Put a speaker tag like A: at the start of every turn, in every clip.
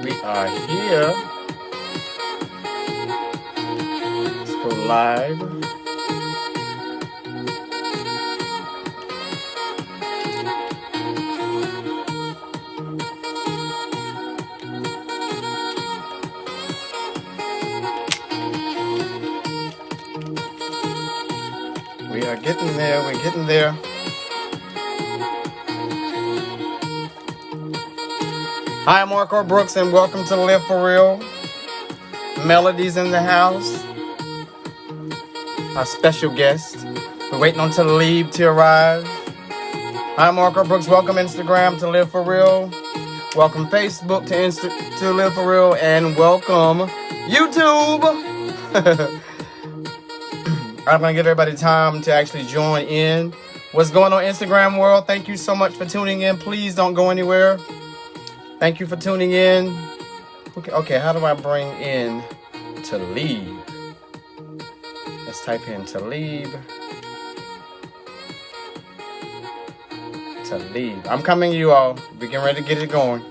A: We are here. Let's go live. We are getting there. We're getting there. Hi, I'm Marco Brooks, and welcome to Live for Real. Melody's in the house. Our special guest. We're waiting on Talib to arrive. Hi, Marco Brooks. Welcome Instagram to Live for Real. Welcome Facebook to Live for Real, and welcome YouTube. I'm gonna give everybody time to actually join in. What's going on, Instagram world? Thank you so much for tuning in. Please don't go anywhere. Thank you for tuning in. Okay, how do I bring in Talib? Let's type in Talib. Talib. I'm coming, you all. We're getting ready to get it going.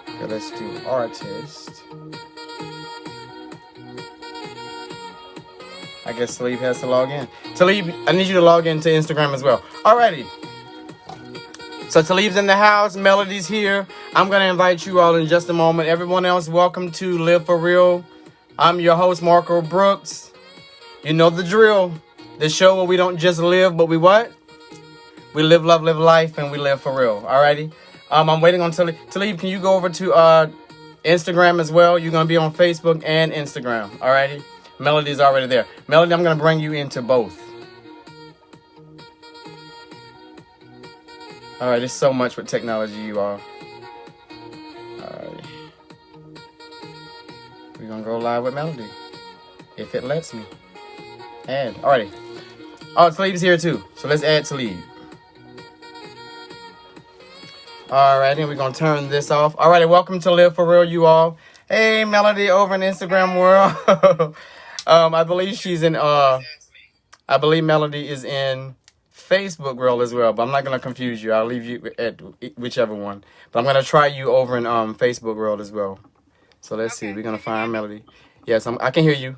A: Okay, let's do artist. I guess Talib has to log in. Talib, I need you to log into Instagram as well. Alrighty. So Talib's in the house. Melody's here. I'm going to invite you all in just a moment. Everyone else, welcome to Live for Real. I'm your host, Marco Brooks. You know the drill. The show where we don't just live, but we what? We live, love, live life, and we live for real. Alrighty. I'm waiting on Talib. Talib, can you go over to Instagram as well? You're going to be on Facebook and Instagram. Alrighty. Melody's already there. Melody, I'm going to bring you into both. All right, there's so much with technology, you all. All right. We're going to go live with Melody, if it lets me. Add. All righty. Oh, Talib's here too, so let's add Talib. All right, and we're going to turn this off. All right, welcome to Live for Real, you all. Hey, Melody over in Instagram world. I believe she's in, I believe Melody is in Facebook world as well, but I'm not going to confuse you. I'll leave you at whichever one. But I'm going to try you over in Facebook world as well. So let's see. We're going to find Melody. Yes, I can hear you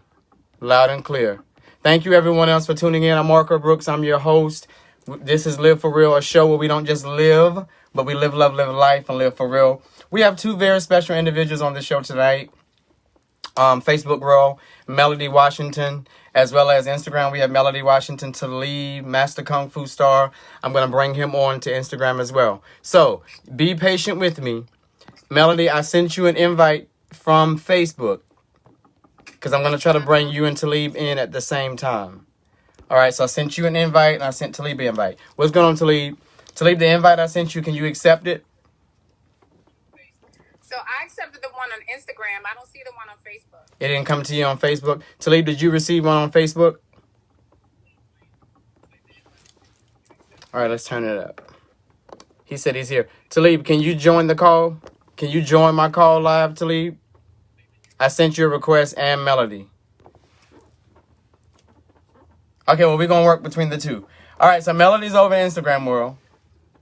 A: loud and clear. Thank you, everyone else, for tuning in. I'm Marco Brooks. I'm your host. This is Live for Real, a show where we don't just live, but we live, love, live life, and live for real. We have two very special individuals on the show tonight. Facebook world, Melody Washington, as well as Instagram. We have Melody Washington, Talib, Master Kung Fu Star. I'm going to bring him on to Instagram as well. So be patient with me. Melody, I sent you an invite from Facebook because I'm going to try to bring you and Talib in at the same time. All right, so I sent you an invite and I sent Talib an invite. What's going on, Talib? Talib, the invite I sent you, can you accept it?
B: So I accepted the one on Instagram. I don't see the one on Facebook.
A: It didn't come to you on Facebook. Talib, did you receive one on Facebook? All right, let's turn it up. He said he's here. Talib, can you join the call? Can you join my call live, Talib? I sent you a request and Melody. Okay, well, we're going to work between the two. All right, so Melody's over in Instagram world.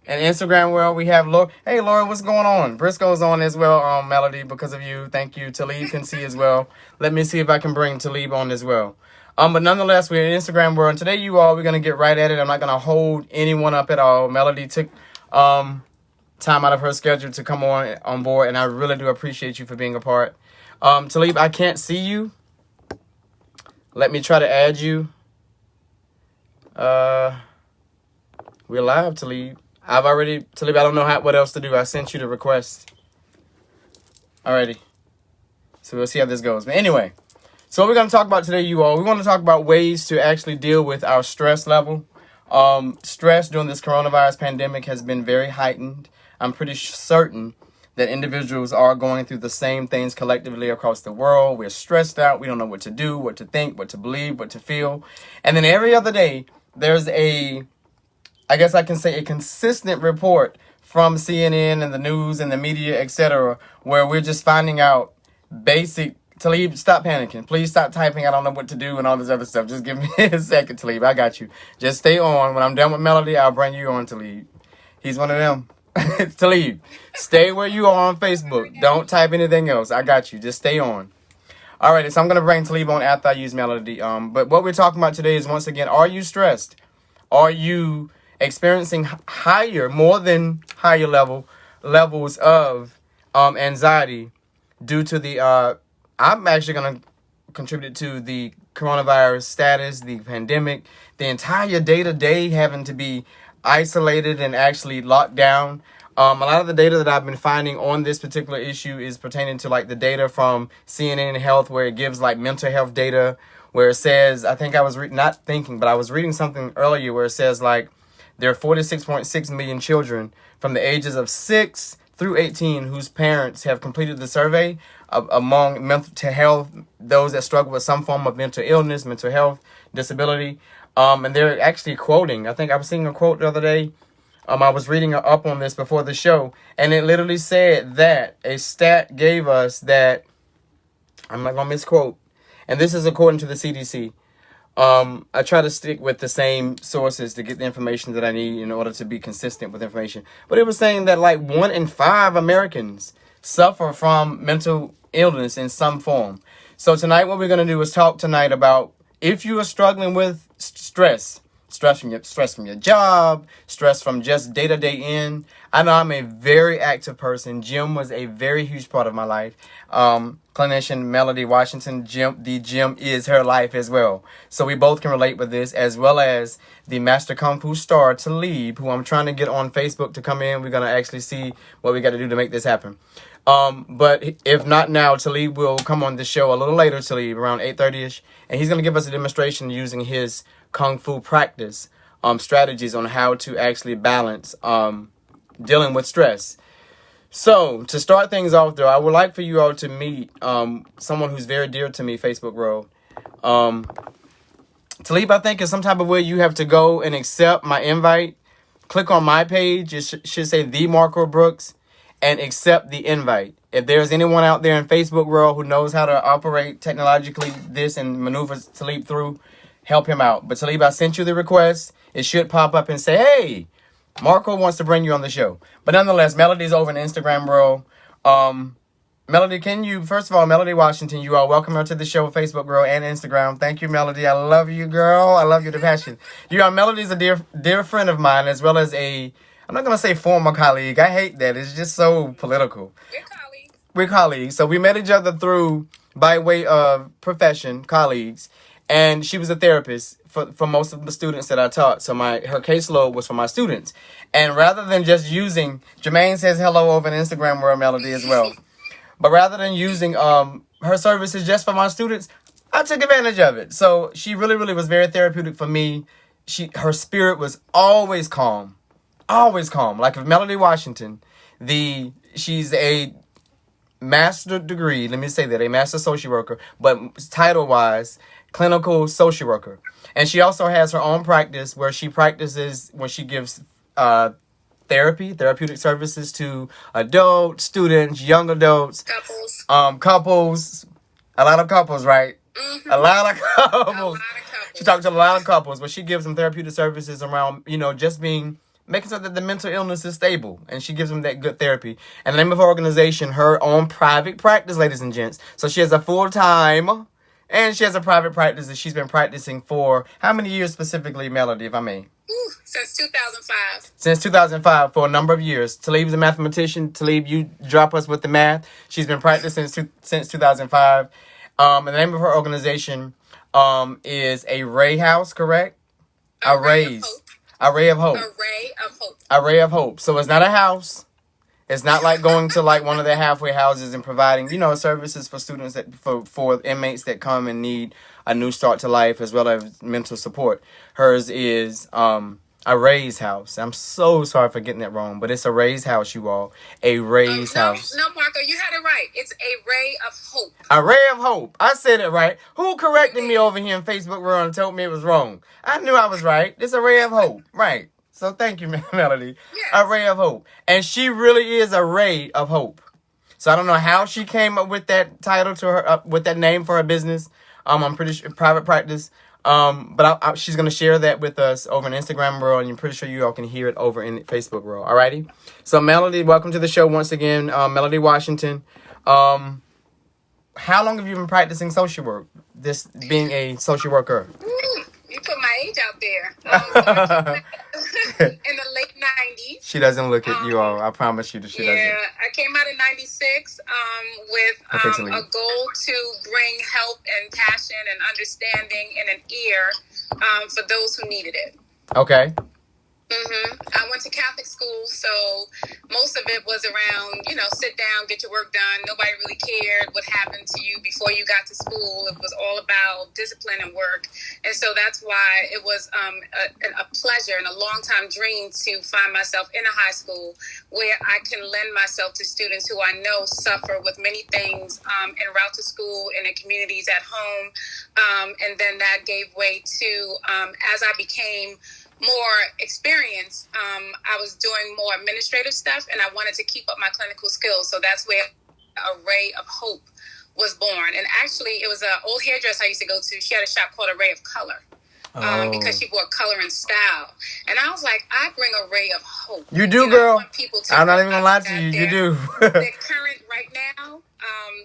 A: And Instagram world, we have Laura. Hey, Laura, what's going on? Briscoe's on as well, Melody, because of you. Thank you. Talib can see as well. Let me see if I can bring Talib on as well. But nonetheless, we're in Instagram world. And today, you all, we're going to get right at it. I'm not going to hold anyone up at all. Melody took time out of her schedule to come on board, and I really do appreciate you for being a part. Talib, I can't see you. Let me try to add you. We're live, Talib. Talib, I don't know what else to do. I sent you the request. Alrighty. So we'll see how this goes. But anyway, so what we're going to talk about today, you all, we want to talk about ways to actually deal with our stress level. Stress during this coronavirus pandemic has been very heightened. I'm pretty certain that individuals are going through the same things collectively across the world. We're stressed out. We don't know what to do, what to think, what to believe, what to feel. And then every other day, there's I guess I can say a consistent report from CNN and the news and the media, etc., where we're just finding out basic. Talib, stop panicking. Please stop typing. I don't know what to do and all this other stuff. Just give me a second, Talib. I got you. Just stay on. When I'm done with Melody, I'll bring you on, Talib. He's one of them. Talib, stay where you are on Facebook. Don't type anything else. I got you. Just stay on. Alrighty, so I'm gonna bring Talib on after I use Melody. But what we're talking about today is, once again, are you stressed? Are you experiencing more than higher levels of anxiety due to the I'm actually gonna contribute to the coronavirus status, the pandemic, the entire day-to-day having to be isolated and actually locked down. A lot of the data that I've been finding on this particular issue is pertaining to like the data from CNN Health, where it gives like mental health data, where it says, I think I was I was reading something earlier where it says like there are 46.6 million children from the ages of 6 through 18 whose parents have completed the survey among mental health, those that struggle with some form of mental illness, mental health, disability. And they're actually quoting, I think I was seeing a quote the other day. I was reading up on this before the show, and it literally said that a stat gave us that, I'm not going to misquote, and this is according to the CDC. I try to stick with the same sources to get the information that I need in order to be consistent with information. But it was saying that like 1 in 5 Americans suffer from mental illness in some form. So tonight what we're going to do is talk tonight about if you are struggling with stress from your job, stress from just day-to-day in. I know I'm a very active person. Gym was a very huge part of my life. Clinician Melody Washington, the gym is her life as well. So we both can relate with this, as well as the Master Kung Fu star, Talib, who I'm trying to get on Facebook to come in. We're going to actually see what we got to do to make this happen. But if not now, Talib will come on the show a little later, Talib, around 8:30ish, and he's going to give us a demonstration using his Kung Fu practice, strategies on how to actually balance, dealing with stress. So, to start things off, though, I would like for you all to meet someone who's very dear to me, Facebook world. Talib, I think, is some type of way you have to go and accept my invite. Click on my page. It should say The Marco Brooks, and accept the invite. If there's anyone out there in Facebook world who knows how to operate technologically this and maneuver Talib through, help him out. But Talib, I sent you the request. It should pop up and say, hey, Marco wants to bring you on the show. But nonetheless, Melody's over in Instagram world. Melody, first of all, Melody Washington, you are welcome her to the show, Facebook girl and Instagram. Thank you, Melody. I love you, girl. I love you to passion. Melody's a dear friend of mine, as well as I'm not going to say former colleague. I hate that. It's just so political. We're colleagues. So we met each other by way of profession, colleagues. And she was a therapist for most of the students that I taught. So her caseload was for my students. And rather than just using, Jermaine says hello over in Instagram world, Melody, as well. But rather than using her services just for my students, I took advantage of it. So she really, really was very therapeutic for me. Her spirit was always calm. Always calm. Like if Melody Washington, she's a master degree, let me say that, a master social worker, but title-wise, clinical social worker. And she also has her own practice where she gives therapeutic services to adults, students, young adults, couples, a lot of couples, right? Mm-hmm. A lot of couples. She talks to a lot of couples, but she gives them therapeutic services around, just making sure that the mental illness is stable, and she gives them that good therapy. And the name of her organization, her own private practice, ladies and gents. So she has a full-time, and she has a private practice that she's been practicing for how many years specifically, Melody, if I may?
B: Since 2005.
A: Since 2005, for a number of years. Talib's a mathematician. Talib, you drop us with the math. She's been practicing since 2005. And the name of her organization is A Ray House, correct? Array of Hope. Array of Hope. So it's not a house. It's not like going to like one of the halfway houses and providing, services for students for inmates that come and need a new start to life, as well as mental support. Hers is Array's house. I'm so sorry for getting that wrong, but it's Array's house, you all. A Ray's house.
B: No, Marco, you had it right. It's A Ray of Hope.
A: A Ray of Hope. I said it right. Who corrected me over here in Facebook world and told me it was wrong? I knew I was right. It's A Ray of Hope. Right. So thank you, Melody. Yes. A Ray of Hope. And she really is a ray of hope. So I don't know how she came up with that title to her, with that name for her business. I'm pretty sure private practice. But she's going to share that with us over in Instagram world, and I'm pretty sure you all can hear it over in Facebook world. Alrighty. So Melody, welcome to the show once again. Melody Washington. How long have you been practicing social work? This being a social worker.
B: You put my age out there. In the late 90s.
A: She doesn't look at you all. I promise you that she doesn't.
B: Yeah, I came out in 96 with a goal to bring help and passion and understanding and an ear for those who needed it.
A: Okay.
B: I went to Catholic school, so most of it was around, sit down, get your work done. Nobody really cared what happened to you before you got to school. It was all about discipline and work. And so that's why it was a pleasure and a long-time dream to find myself in a high school where I can lend myself to students who I know suffer with many things en route to school, in their communities, at home. And then that gave way to, as I became more experience, I was doing more administrative stuff, and I wanted to keep up my clinical skills. So that's where a Ray of Hope was born. And actually, it was an old hairdresser I used to go to. She had a shop called A Ray of Color, because she brought color and style. And I was like, I bring a ray of hope.
A: You do, girl. I'm not even
B: going
A: to lie to you. You do.
B: The current right now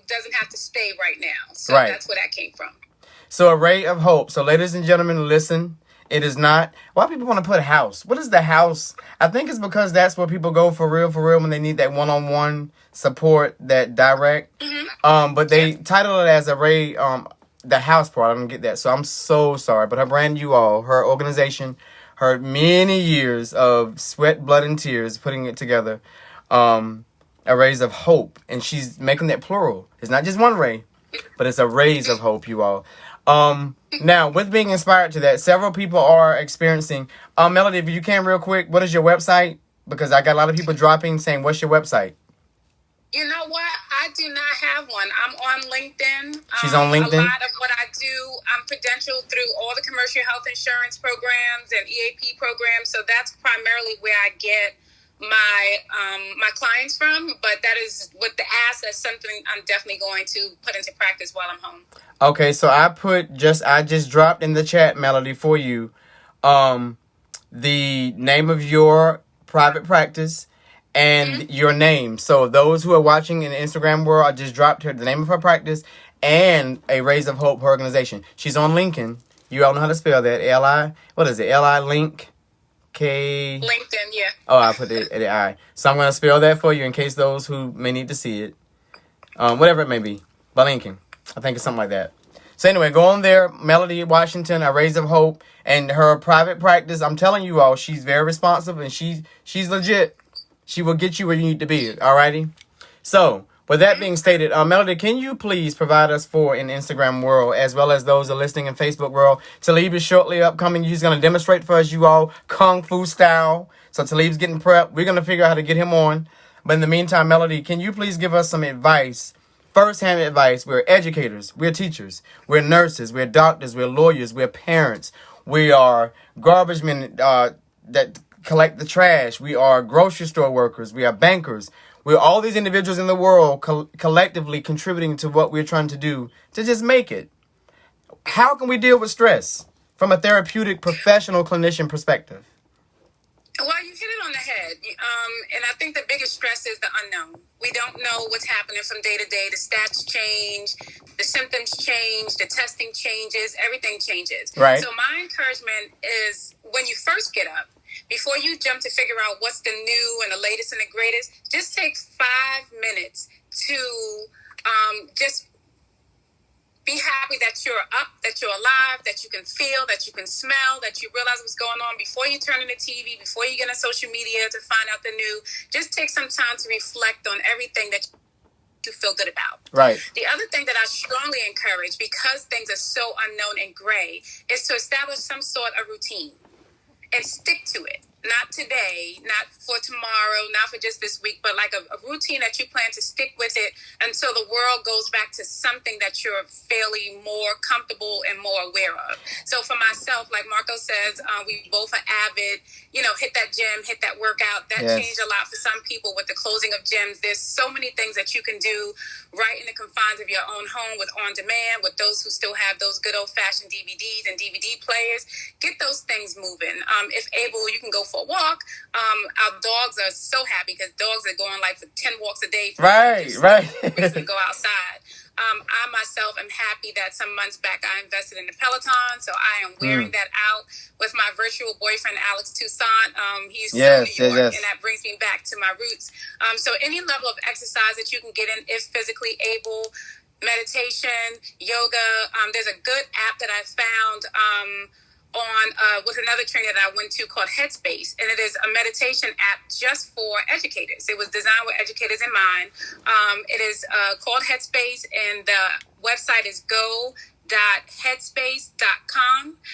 B: doesn't have to stay right now. So that's where that came from.
A: So A Ray of Hope. So ladies and gentlemen, listen. It is not. Why people want to put house? What is the house? I think it's because that's where people go for real, when they need that one-on-one support, that direct. But they titled it as A Ray, the house part. I don't get that. So I'm so sorry. But her brand, her organization, her many years of sweat, blood, and tears putting it together. A Rays of Hope. And she's making that plural. It's not just one ray, but it's a Rays of Hope, you all. Now, with being inspired to that, several people are experiencing. Melody, if you can real quick, what is your website? Because I got a lot of people dropping saying, what's your website?
B: You know what? I do not have one. I'm on LinkedIn.
A: She's on LinkedIn?
B: A lot of what I do, I'm credentialed through all the commercial health insurance programs and EAP programs. So that's primarily where I get my clients from. But that is with the ask. That's something I'm definitely going to put into practice while I'm home.
A: Okay, so I just dropped in the chat, Melody, for you, the name of your private practice and your name. So those who are watching in the Instagram world, I just dropped the name of her practice and A Rays of Hope, her organization. She's on LinkedIn. You all know how to spell that. Link K.
B: LinkedIn, yeah.
A: Oh, I put the I. So I'm going to spell that for you in case those who may need to see it. Whatever it may be. By linking. I think it's something like that. So anyway, go on there. Melody Washington, A Rays of Hope, and her private practice. I'm telling you all, she's very responsive and she's legit. She will get you where you need to be. Alrighty. So with that being stated, Melody, can you please provide us in Instagram world as well as those that are listening in Facebook world? Talib is shortly upcoming. He's going to demonstrate for us, you all, Kung Fu style. So Talib's getting prepped. We're going to figure out how to get him on. But in the meantime, Melody, can you please give us some advice? First-hand advice. We're educators. We're teachers. We're nurses. We're doctors. We're lawyers. We're parents. We are garbage men that collect the trash. We are grocery store workers. We are bankers. We're all these individuals in the world collectively contributing to what we're trying to do to just make it. How can we deal with stress from a therapeutic, professional clinician perspective?
B: Well, you hit it on the head. And I think the biggest stress is the unknown. We don't know what's happening from day to day. The stats change, the symptoms change, the testing changes, everything changes.
A: Right.
B: So my encouragement is when you first get up, before you jump to figure out what's the new and the latest and the greatest, just take 5 minutes to just be happy that you're up, that you're alive, that you can feel, that you can smell, that you realize what's going on before you turn on the TV, before you get on social media to find out the new. Just take some time to reflect on everything that you feel good about.
A: Right.
B: The other thing that I strongly encourage, because things are so unknown and gray, is to establish some sort of routine and stick to it. not today, not for tomorrow, not for just this week, but like a routine that you plan to stick with it until the world goes back to something that you're fairly more comfortable and more aware of. So for myself, like Marco says, we both are avid, hit that gym, hit that workout. That changed a lot for some people with the closing of gyms. There's so many things that you can do right in the confines of your own home with on demand, with those who still have those good old fashioned DVDs and DVD players. Get those things moving. If able, you can go for a walk. Our dogs are so happy because dogs are going like for 10 walks a day.
A: Right.
B: Reason to go outside. I myself am happy that some months back I invested in the Peloton, so I am wearing that out with my virtual boyfriend Alex Toussaint. He's from New York, and that brings me back to my roots. So any level of exercise that you can get in, if physically able, meditation, yoga. There's a good app that I found with another trainer that I went to called Headspace, and it is a meditation app just for educators. It was designed with educators in mind. It is called Headspace, and the website is go.headspace.com /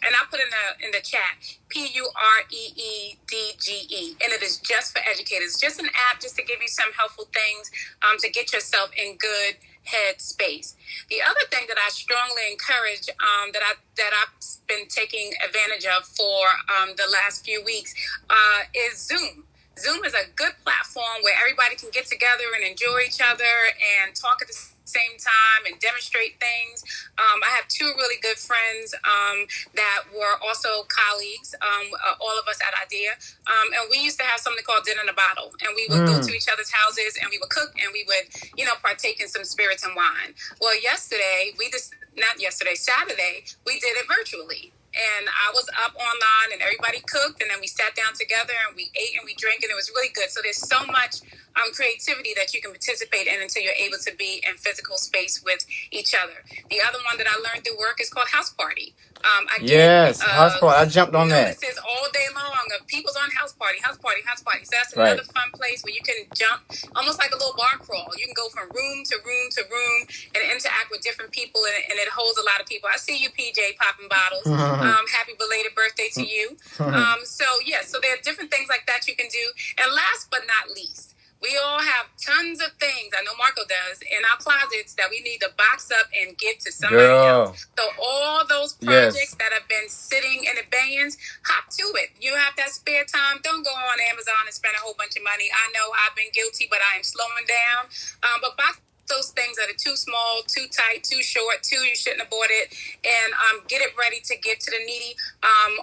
B: and I'll put in the chat PUREEDGE, and it is just for educators. Just an app just to give you some helpful things to get yourself in good head space. The other thing that I strongly encourage that I've been taking advantage of for the last few weeks is Zoom. Zoom is a good platform where everybody can get together and enjoy each other and talk at the same time and demonstrate things. I have two really good friends that were also colleagues, all of us at IDEA, and we used to have something called dinner in a bottle, and we would go to each other's houses and we would cook and we would partake in some spirits and wine. Well, Saturday, we did it virtually. And I was up online and everybody cooked, and then we sat down together and we ate and we drank, and it was really good. So there's so much creativity that you can participate in until you're able to be in physical space with each other. The other one that I learned through work is called House Party.
A: House Party. I jumped on that.
B: This is all day long of people's on House Party. So that's another fun place where you can jump, almost like a little bar crawl. You can go from room to room to room and interact with different people, and it holds a lot of people. I see you, PJ, popping bottles. Happy belated birthday to you. So there are different things like that you can do. And last but not least, we all have tons of things, I know Marco does, in our closets that we need to box up and give to somebody else. So all those projects that have been sitting in abeyance, hop to it. You have that spare time. Don't go on Amazon and spend a whole bunch of money. I know I've been guilty, but I am slowing down. But box those things that are too small, too tight, too short, you shouldn't have bought it, and get it ready to give to the needy.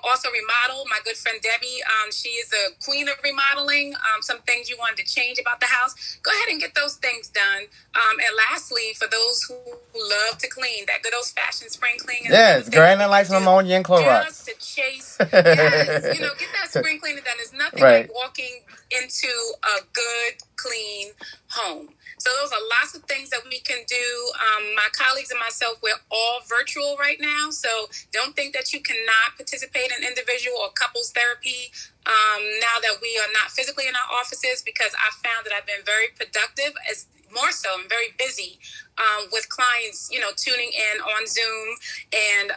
B: Also remodel. My good friend Debbie, she is the queen of remodeling. Some things you wanted to change about the house, go ahead and get those things done. And lastly, for those who love to clean, that good old fashioned spring cleaning.
A: Yes, granite like some ammonia and Clorox.
B: Just to chase, get that spring cleaning done. There's nothing like walking into a good, clean home. So those are lots of things that we can do. My colleagues and myself, we're all virtual right now. So don't think that you cannot participate in individual or couples therapy now that we are not physically in our offices, because I found that I've been very productive, more so I'm very busy with clients, tuning in on Zoom and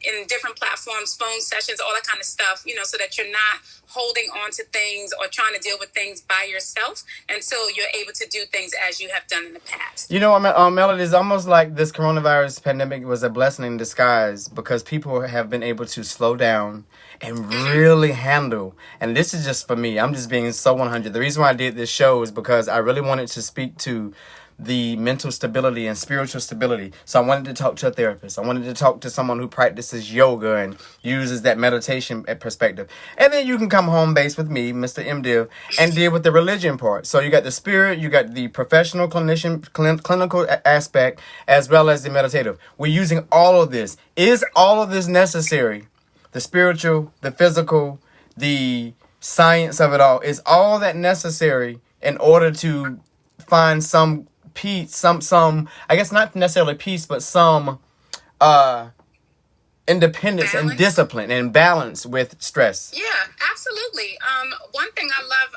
B: in different platforms, phone sessions, all that kind of stuff, so that you're not holding on to things or trying to deal with things by yourself until you're able to do things as you have done in the past.
A: Melody, it's almost like this coronavirus pandemic was a blessing in disguise, because people have been able to slow down and really handle. And this is just for me. I'm just being so 100. The reason why I did this show is because I really wanted to speak to the mental stability and spiritual stability. So I wanted to talk to a therapist. I wanted to talk to someone who practices yoga and uses that meditation perspective. And then you can come home base with me, Mr. MDiv, and deal with the religion part. So you got the spirit, you got the professional clinical aspect, as well as the meditative. We're using all of this. Is all of this necessary? The spiritual, the physical, the science of it all. Is all that necessary in order to find some peace, some I guess not necessarily peace, but some independence
B: balance
A: and discipline and balance with stress?
B: Yeah, absolutely. One thing I love,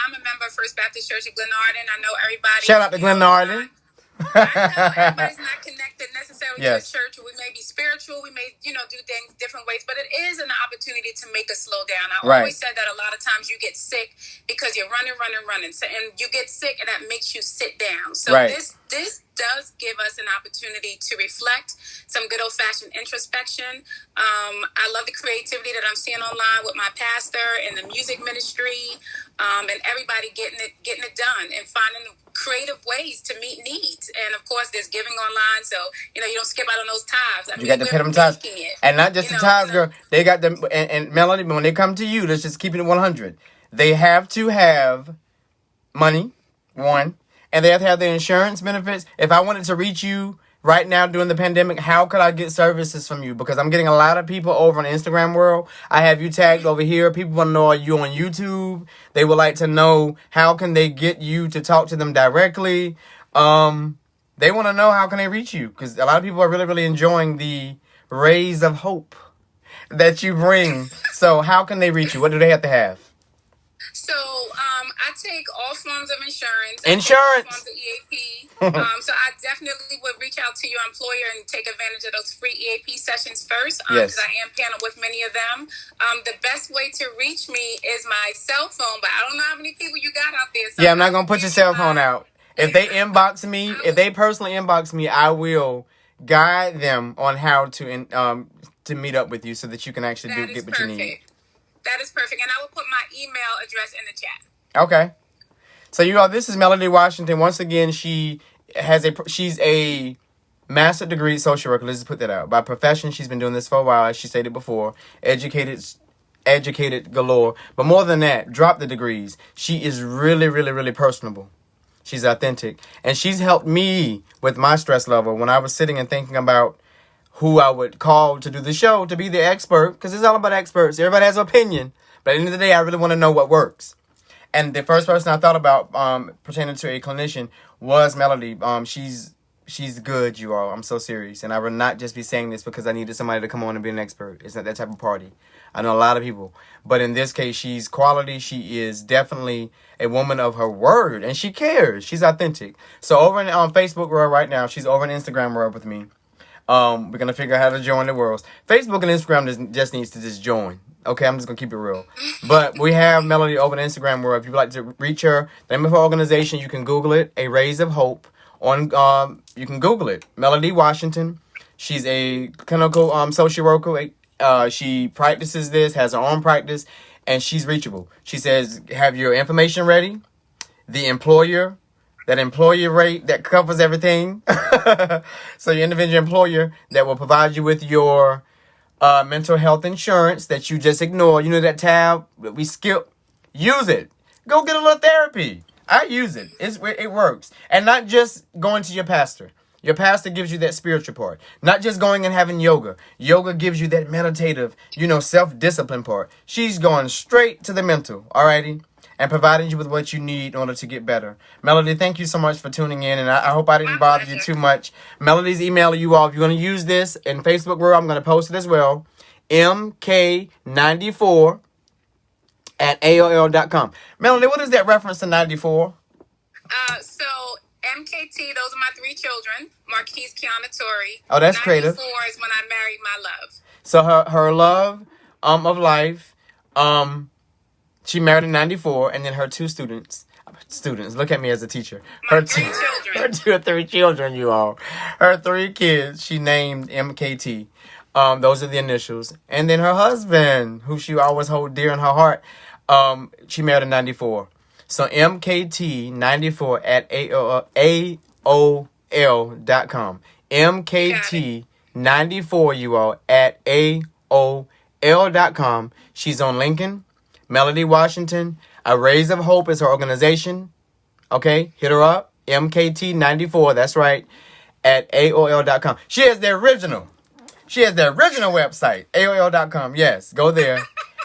B: I'm a member of First Baptist Church of Glenarden. I know everybody.
A: Shout out to Glenarden.
B: I know everybody's not connected necessarily
A: Yes.
B: to a church. We may be spiritual. We may, do things different ways, but it is an opportunity to make us slow down. I
A: Right.
B: always said that a lot of times you get sick because you're running. So, and you get sick and that makes you sit down. So
A: Right.
B: this does give us an opportunity to reflect, some good old-fashioned introspection. I love the creativity that I'm seeing online with my pastor and the music ministry, and everybody getting it done and finding creative ways to meet needs. And of course, there's giving online, so you don't skip out on those tithes.
A: You got to pay them tithes, and not just the tithes,
B: girl.
A: girl. They got them, and Melody. When they come to you, let's just keep it at 100. They have to have money, one, and they have to have their insurance benefits. If I wanted to reach you right now during the pandemic, how could I get services from you? Because I'm getting a lot of people over on the Instagram world. I have you tagged over here. People want to know, are you on YouTube? They would like to know, how can they get you to talk to them directly? They want to know, how can they reach you? Because a lot of people are really, really enjoying the rays of hope that you bring. So how can they reach you? What do they have to have?
B: So I take all forms of insurance.
A: Insurance.
B: All forms of EAP. So I definitely would reach out to your employer and take advantage of those free EAP sessions first.
A: Yes.
B: Because I am paneled with many of them. The best way to reach me is my cell phone, but I don't know how many people you got out there. So
A: yeah, I'm not going to put your cell phone out. If they inbox me, if they personally inbox me, I will guide them on how to meet up with you so that you can actually get what you need.
B: That is perfect. And I will put my email address in the chat.
A: Okay. So you all, this is Melody Washington. Once again, she's a master's degree social worker. Let's just put that out. By profession, she's been doing this for a while, as she stated before. Educated galore. But more than that, drop the degrees. She is really, really, really personable. She's authentic. And she's helped me with my stress level when I was sitting and thinking about who I would call to do the show, to be the expert, because it's all about experts. Everybody has an opinion. But at the end of the day, I really want to know what works. And the first person I thought about pertaining to a clinician was Melody. She's good, you all. I'm so serious. And I would not just be saying this because I needed somebody to come on and be an expert. It's not that type of party. I know a lot of people. But in this case, she's quality. She is definitely a woman of her word. And she cares. She's authentic. So over on Facebook world right now, she's over on Instagram world with me. We're going to figure out how to join the worlds. Facebook and Instagram just needs to just join. Okay, I'm just going to keep it real. But we have Melody over on Instagram world. If you'd like to reach her, the name of her organization, you can Google it, A Rays of Hope. You can Google it, Melody Washington. She's a clinical social worker. She practices this, has her own practice, and she's reachable. She says, have your information ready. The employer, that employer rate that covers everything. So your individual employer that will provide you with your mental health insurance that you just ignore. You know that tab that we skip? Use it. Go get a little therapy. I use it. It works. And not just going to your pastor. Your pastor gives you that spiritual part. Not just going and having yoga. Yoga gives you that meditative, self-discipline part. She's going straight to the mental, alrighty? And providing you with what you need in order to get better. Melody, thank you so much for tuning in. And I hope I didn't bother you too much. Melody's emailing you all. If you're going to use this in Facebook world, I'm going to post it as well. MK94 at AOL.com. Melody, what is that reference to 94?
B: So MKT, those are my 3 children. Marquise, Kiana, Tori.
A: Oh, that's creative.
B: 94 is when I married my love.
A: So her love of life, she married in 94, and then her 2 students, look at me as a teacher.
B: My 3 children.
A: Her 2 or 3 children, you all. Her 3 kids, she named MKT. Those are the initials. And then her husband, who she always hold dear in her heart, she married in 94. So MKT94 at AOL.com. MKT94, you all, at AOL.com. She's on Lincoln. Melody Washington. A Rays of Hope is her organization. Okay, hit her up. MKT94, that's right, at AOL.com. She has the original website, AOL.com. Yes, go there.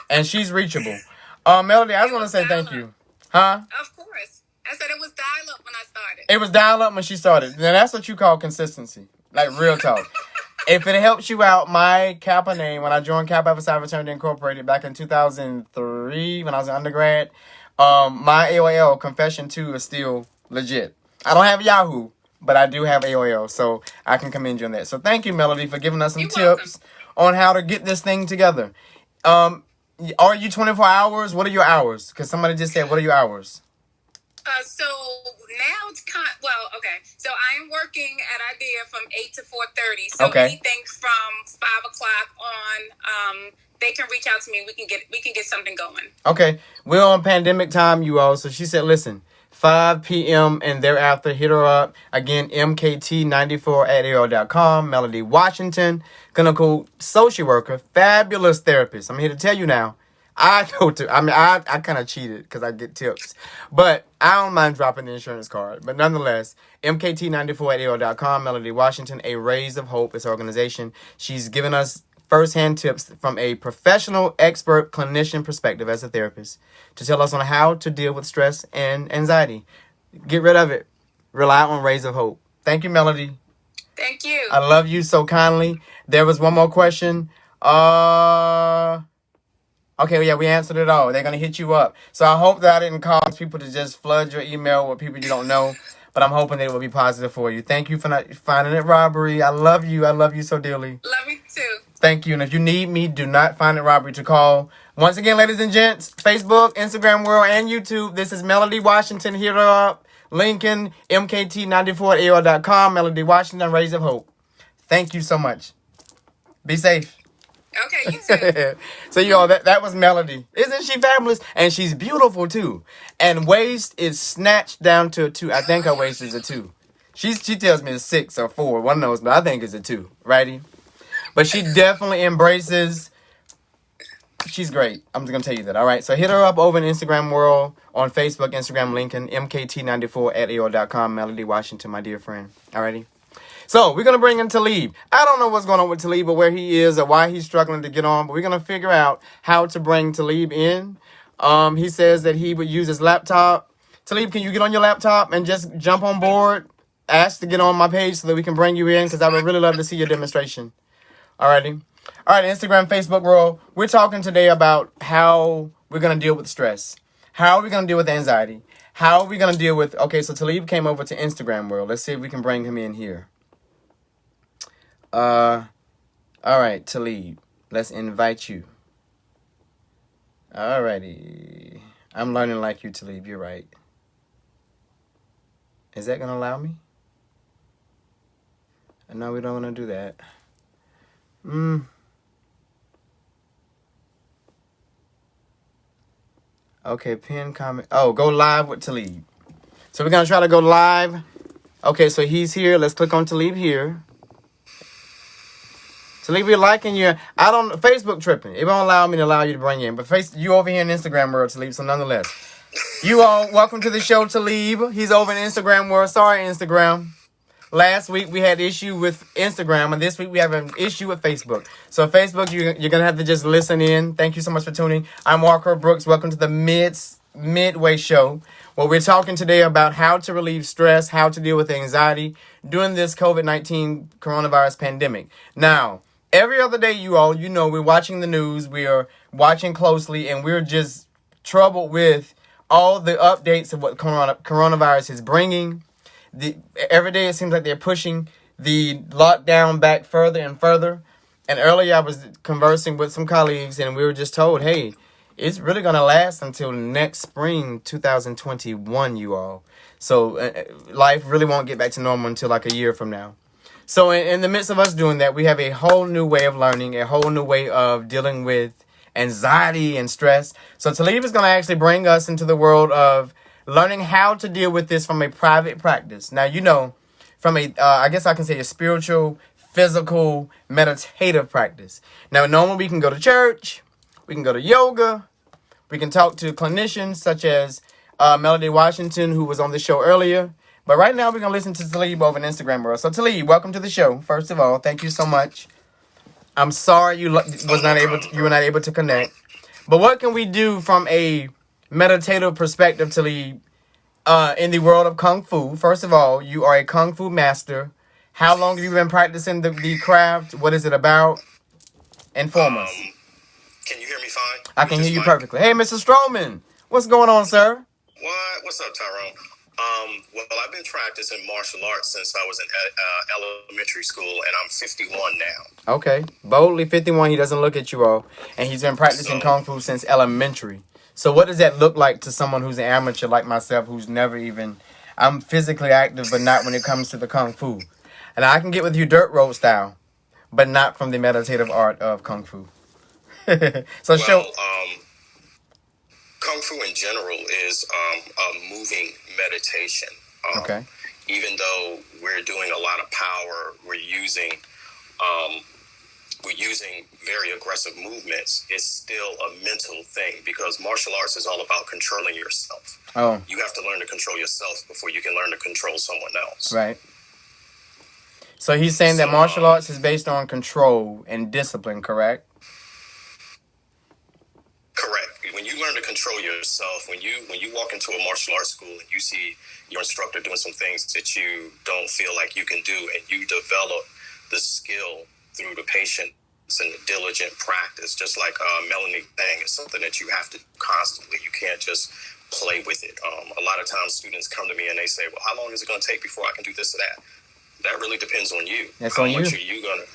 A: And she's reachable. Melody, I just want to say thank you. Huh?
B: Of course. I said it was dial-up when I started.
A: It was dial-up when she started. Now, that's what you call consistency. Like, real talk. If it helps you out, my Kappa name, when I joined Kappa Alpha Psi Fraternity Incorporated back in 2003, when I was an undergrad, my AOL Confession 2 is still legit. I don't have Yahoo, but I do have AOL, so I can commend you on that. So thank you, Melody, for giving us some
B: You're
A: tips on how to get this thing together. Are you 24 hours? What are your hours? Because somebody just said, what are your hours?
B: So now it's okay. So I am working at IDEA from 8 to 4:30. So anything from 5 o'clock on, they can reach out to me. We can get something going. Okay,
A: we're on pandemic time, you all. So she said, listen, 5 p.m. and thereafter, hit her up. Again, mkt94@AOL.com. Melody Washington, clinical social worker, fabulous therapist. I'm here to tell you now. I kind of cheated because I get tips. But I don't mind dropping the insurance card. But nonetheless, mkt94@AOL.com. Melody Washington, A Rays of Hope is her organization. She's given us firsthand tips from a professional, expert, clinician perspective as a therapist to tell us on how to deal with stress and anxiety. Get rid of it. Rely on Rays of Hope. Thank you, Melody.
B: Thank you.
A: I love you so kindly. There was one more question. Okay, yeah, we answered it all. They're going to hit you up. So I hope that I didn't cause people to just flood your email with people you don't know. But I'm hoping that it will be positive for you. Thank you for not finding it robbery. I love you. I love you so dearly.
B: Love you too.
A: Thank you. And if you need me, do not find it robbery to call. Once again, ladies and gents, Facebook, Instagram World, and YouTube, this is Melody Washington. Hit her up. Lincoln, mkt94@AOL.com. Melody Washington, Rays of Hope. Thank you so much. Be safe.
B: Okay, you too.
A: So, y'all, that was Melody. Isn't she fabulous? And she's beautiful, too. And waist is snatched down to a 2. I think her waist is a 2. She tells me it's 6 or 4. One of those, but I think it's a 2. Righty? But she definitely embraces... She's great. I'm just going to tell you that. All right? So, hit her up over in Instagram World, on Facebook, Instagram, Lincoln, mkt94@AOL.com. Melody Washington, my dear friend. All righty? So, we're going to bring in Talib. I don't know what's going on with Talib or where he is or why he's struggling to get on, but we're going to figure out how to bring Talib in. He says that he would use his laptop. Talib, can you get on your laptop and just jump on board? Ask to get on my page so that we can bring you in because I would really love to see your demonstration. Alrighty. All right, Instagram, Facebook world. We're talking today about how we're going to deal with stress. How are we going to deal with anxiety? How are we going to deal with... Okay, so Talib came over to Instagram world. Let's see if we can bring him in here. All right, Talib, let's invite you. Alrighty. I'm learning like you, Talib, you're right. Is that going to allow me? No, we don't want to do that. Okay, pin comment. Oh, go live with Talib. So we're going to try to go live. Okay, so he's here. Let's click on Talib here. Talib, you're liking your... Facebook tripping. It won't allow me to allow you to bring you in. But you over here in Instagram world, Talib, so nonetheless. You all, welcome to the show, Talib. He's over in Instagram world. Sorry, Instagram. Last week, we had issue with Instagram, and this week, we have an issue with Facebook. So, Facebook, you're going to have to just listen in. Thank you so much for tuning. I'm Walker Brooks. Welcome to the Midway Show, where we're talking today about how to relieve stress, how to deal with anxiety during this COVID-19 coronavirus pandemic. Now, every other day, you all, you know, we're watching the news, we are watching closely, and we're just troubled with all the updates of what coronavirus is bringing. Every day it seems like they're pushing the lockdown back further and further. And earlier I was conversing with some colleagues, and we were just told, hey, it's really going to last until next spring, 2021, you all. So life really won't get back to normal until like a year from now. So in the midst of us doing that, we have a whole new way of learning, a whole new way of dealing with anxiety and stress. So Talib is going to actually bring us into the world of learning how to deal with this from a private practice. Now, you know, from I guess I can say a spiritual, physical, meditative practice. Now, normally we can go to church, we can go to yoga, we can talk to clinicians such as Melody Washington, who was on the show earlier. But right now, we're going to listen to Talib over on Instagram world. So, Talib, welcome to the show. First of all, thank you so much. I'm sorry you were not able to connect. But what can we do from a meditative perspective, Talib, in the world of Kung Fu? First of all, you are a Kung Fu master. How long have you been practicing the craft? What is it about? Inform us.
C: Can you hear me fine?
A: I can hear you perfectly. Hey, Mr. Stroman. What's going on, sir?
C: What's up, Tyrone? Well, I've been practicing martial arts since I was in elementary school, and I'm 51 now.
A: Okay. Boldly 51. He doesn't look at you all. And he's been practicing
C: So,
A: Kung Fu since elementary. So what does that look like to someone who's an amateur like myself, who's never even... I'm physically active, but not when it comes to the Kung Fu. And I can get with you dirt road style, but not from the meditative art of Kung Fu. So show...
C: Kung Fu in general is a moving meditation.
A: Okay.
C: Even though we're doing a lot of power, we're using very aggressive movements, it's still a mental thing, because martial arts is all about controlling yourself.
A: Oh.
C: You have to learn to control yourself before you can learn to control someone else.
A: Right. So he's saying that martial arts is based on control and discipline, correct?
C: Correct. When you learn to control yourself, when you walk into a martial arts school and you see your instructor doing some things that you don't feel like you can do, and you develop the skill through the patience and the diligent practice, just like Melanie saying, it's something that you have to do constantly. You can't just play with it. A lot of times students come to me and they say, well, how long is it going to take before I can do this or that? That really depends on you.
A: That's on you.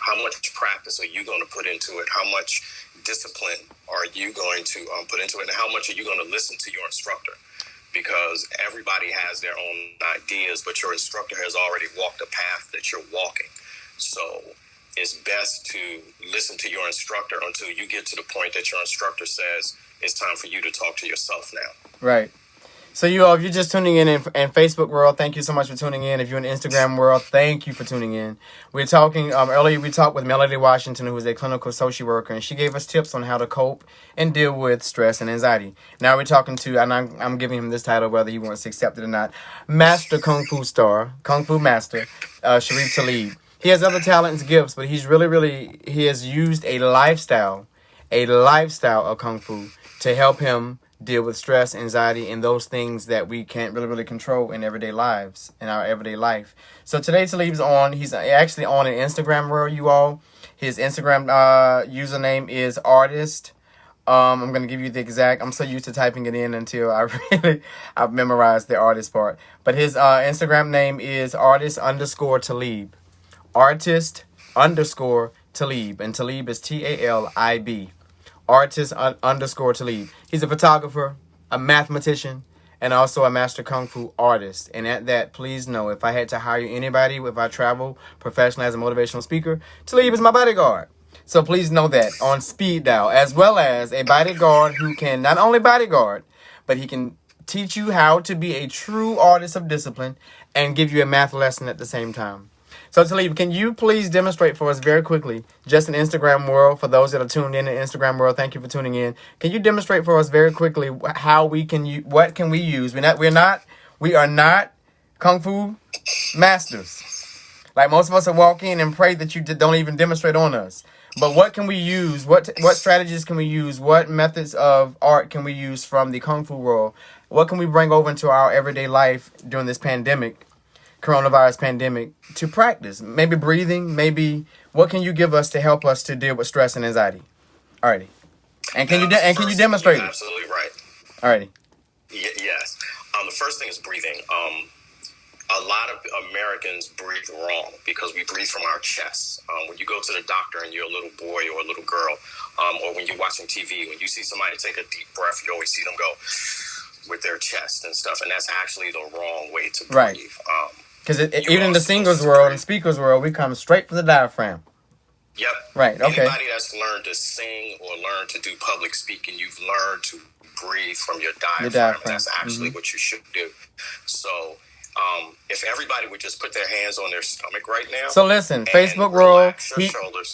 C: How much practice are you going to put into it? How much discipline are you going to put into it? And how much are you going to listen to your instructor? Because everybody has their own ideas, but your instructor has already walked a path that you're walking. So it's best to listen to your instructor until you get to the point that your instructor says it's time for you to talk to yourself now.
A: Right. So you all, if you're just tuning in Facebook world, thank you so much for tuning in. If you're in Instagram world, thank you for tuning in. We're talking, earlier we talked with Melody Washington, who is a clinical social worker, and she gave us tips on how to cope and deal with stress and anxiety. Now we're talking to, and I'm giving him this title whether he wants to accept it or not, Master Kung Fu Star, Kung Fu Master, Sharif Talib. He has other talents, gifts, but he's he has used a lifestyle of Kung Fu to help him deal with stress, anxiety, and those things that we can't really control in our everyday life. So today Talib's on. He's actually on an Instagram world, you all. His Instagram username is artist. I'm going to give you the exact. I'm so used to typing it in until I've memorized the artist part. But his Instagram name is artist_Talib. Artist_Talib. And Talib is Talib. Artist_Talib. He's a photographer, a mathematician, and also a master Kung Fu artist. And at that, please know, if I had to hire anybody, if I travel professionally as a motivational speaker, Talib is my bodyguard. So please know that on speed dial, as well as a bodyguard who can not only bodyguard, but he can teach you how to be a true artist of discipline and give you a math lesson at the same time. So Talib, can you please demonstrate for us very quickly, just in Instagram world, for those that are tuned in Instagram world, thank you for tuning in. Can you demonstrate for us very quickly how we can what can we use? We are not Kung Fu masters. Like most of us will walk in and pray that you don't even demonstrate on us. But what can we use? What strategies can we use? What methods of art can we use from the Kung Fu world? What can we bring over into our everyday life during this coronavirus pandemic, to practice? Maybe breathing, maybe what can you give us to help us to deal with stress and anxiety? Alrighty. And can you demonstrate it?
C: Absolutely right.
A: Alrighty.
C: Yes. The first thing is breathing. A lot of Americans breathe wrong because we breathe from our chests. When you go to the doctor and you're a little boy or a little girl, or when you're watching TV, when you see somebody take a deep breath, you always see them go with their chest and stuff, and that's actually the wrong way to breathe.
A: Right. Because even in the singers world and speakers world, we come straight from the diaphragm.
C: Yep.
A: Right, okay.
C: Anybody that's learned to sing or learned to do public speaking, you've learned to breathe from your diaphragm. That's actually what you should do. So if everybody would just put their hands on their stomach right now.
A: So listen, Facebook world,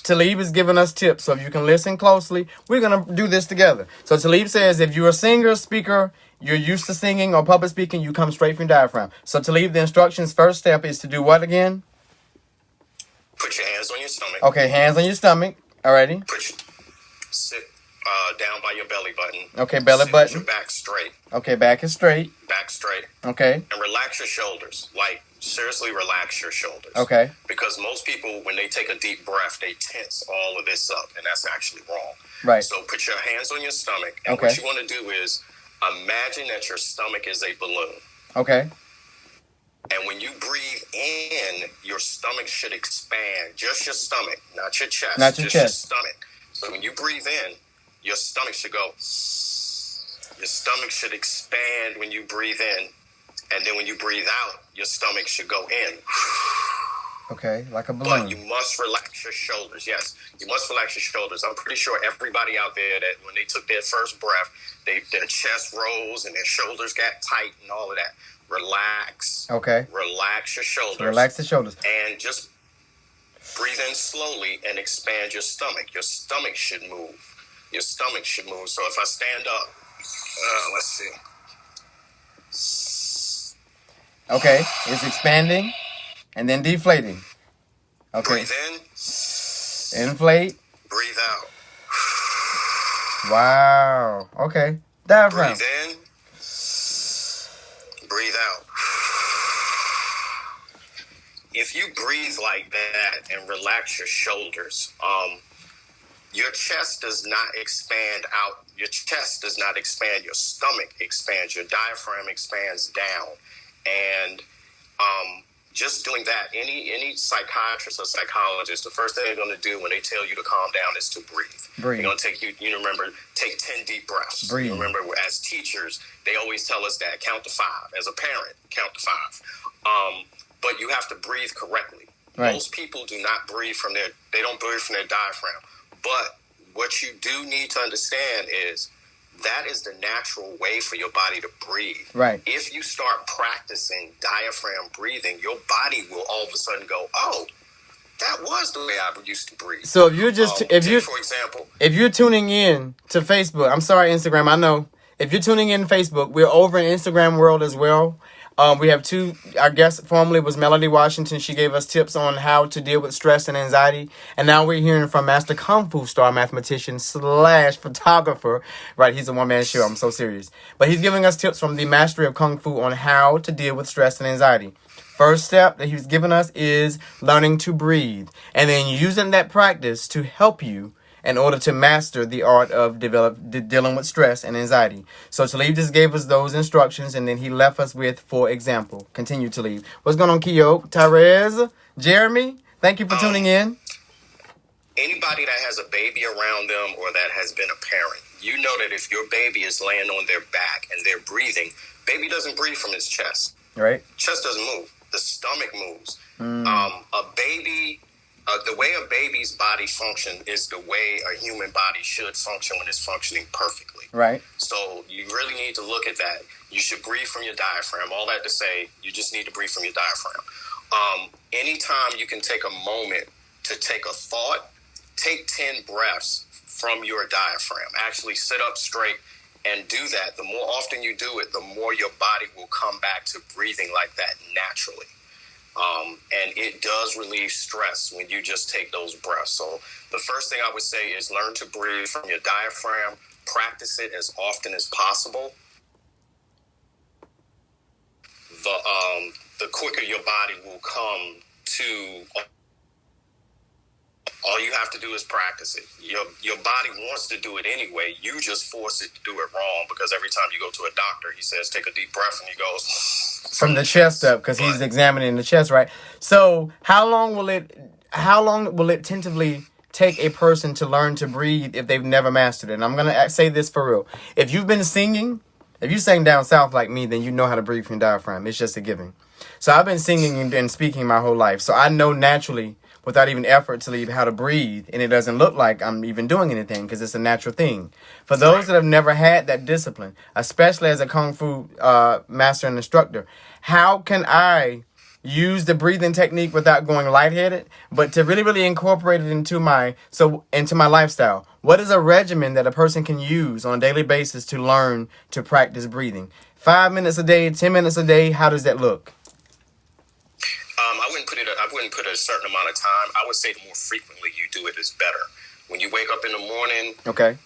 A: Talib is giving us tips. So if you can listen closely, we're going to do this together. So Talib says if you're a singer, speaker, you're used to singing or public speaking, you come straight from your diaphragm. So Talib, the instructions, first step is to do what again?
C: Put your hands on your stomach.
A: Okay, hands on your stomach. Alrighty.
C: Sit down by your belly button.
A: Okay, belly button.
C: Your back straight.
A: Okay, back is straight.
C: Back straight.
A: Okay.
C: And relax your shoulders. Like, seriously relax your shoulders.
A: Okay.
C: Because most people, when they take a deep breath, they tense all of this up, and that's actually wrong.
A: Right.
C: So put your hands on your stomach, and what you want to do is imagine that your stomach is a balloon.
A: Okay.
C: And when you breathe in, your stomach should expand. Just your stomach, not your chest.
A: Not your
C: just
A: chest.
C: your stomach. So when you breathe in, your stomach should go. Your stomach should expand when you breathe in. And then when you breathe out, your stomach should go in.
A: Okay, like a balloon.
C: But you must relax your shoulders. Yes, you must relax your shoulders. I'm pretty sure everybody out there that when they took their first breath, their chest rose and their shoulders got tight and all of that. Relax.
A: Okay.
C: Relax your shoulders.
A: So relax the shoulders.
C: And just breathe in slowly and expand your stomach. Your stomach should move. Your stomach should move. So if I stand up, let's see.
A: Okay, it's expanding and then deflating. Okay.
C: Breathe in.
A: Inflate.
C: Breathe out.
A: Wow. Okay. Diaphragm.
C: Breathe in. Breathe out. If you breathe like that and relax your shoulders, your chest does not expand out. Your chest does not expand. Your stomach expands. Your diaphragm expands down. And just doing that, any psychiatrist or psychologist, the first thing they're going to do when they tell you to calm down is to breathe. They're going to take you remember, take 10 deep breaths.
A: Breathe.
C: You remember, as teachers, they always tell us that, count to 5. As a parent, count to 5. But you have to breathe correctly.
A: Right.
C: Most people do not breathe they don't breathe from their diaphragm. But what you do need to understand is that is the natural way for your body to breathe.
A: Right.
C: If you start practicing diaphragm breathing, your body will all of a sudden go, oh, that was the way I used to breathe.
A: So if you're just,
C: for example,
A: if you're tuning in to Facebook, I'm sorry, Instagram, I know. If you're tuning in Facebook, we're over in Instagram world as well. We have our guest formerly was Melody Washington. She gave us tips on how to deal with stress and anxiety. And now we're hearing from Master Kung Fu star mathematician / photographer. Right, he's a one-man show. I'm so serious. But he's giving us tips from the mastery of Kung Fu on how to deal with stress and anxiety. First step that he's giving us is learning to breathe. And then using that practice to help you in order to master the art of dealing with stress and anxiety. So Talib just gave us those instructions, and then he left us with, for example. Continue, Talib. What's going on, Keo? Tyrez? Jeremy? Thank you for tuning in.
C: Anybody that has a baby around them or that has been a parent, you know that if your baby is laying on their back and they're breathing, baby doesn't breathe from his chest.
A: Right.
C: Chest doesn't move. The stomach moves. A baby... the way a baby's body functions is the way a human body should function when it's functioning perfectly.
A: Right.
C: So you really need to look at that. You should breathe from your diaphragm. All that to say, you just need to breathe from your diaphragm. Anytime you can take a moment to take a thought, take 10 breaths from your diaphragm. Actually sit up straight and do that. The more often you do it, the more your body will come back to breathing like that naturally. And it does relieve stress when you just take those breaths. So the first thing I would say is learn to breathe from your diaphragm. Practice it as often as possible. The quicker your body will come to. All you have to do is practice it. Your body wants to do it anyway. You just force it to do it wrong because every time you go to a doctor, he says, take a deep breath, and he goes
A: from the chest up because he's examining the chest, right? So how long will it tentatively take a person to learn to breathe if they've never mastered it? And I'm going to say this for real. If you've been singing, if you sang down south like me, then you know how to breathe from your diaphragm. It's just a given. So I've been singing and speaking my whole life. So I know naturally, without even effort, to leave how to breathe, and it doesn't look like I'm even doing anything because it's a natural thing. For those that have never had that discipline, especially as a Kung Fu master and instructor, how can I use the breathing technique without going lightheaded, but to really, really incorporate it into my lifestyle? What is a regimen that a person can use on a daily basis to learn to practice breathing? 5 minutes a day, 10 minutes a day, how does that look?
C: I wouldn't put a certain amount of time. I would say the more frequently you do it is better. When you wake up in the morning,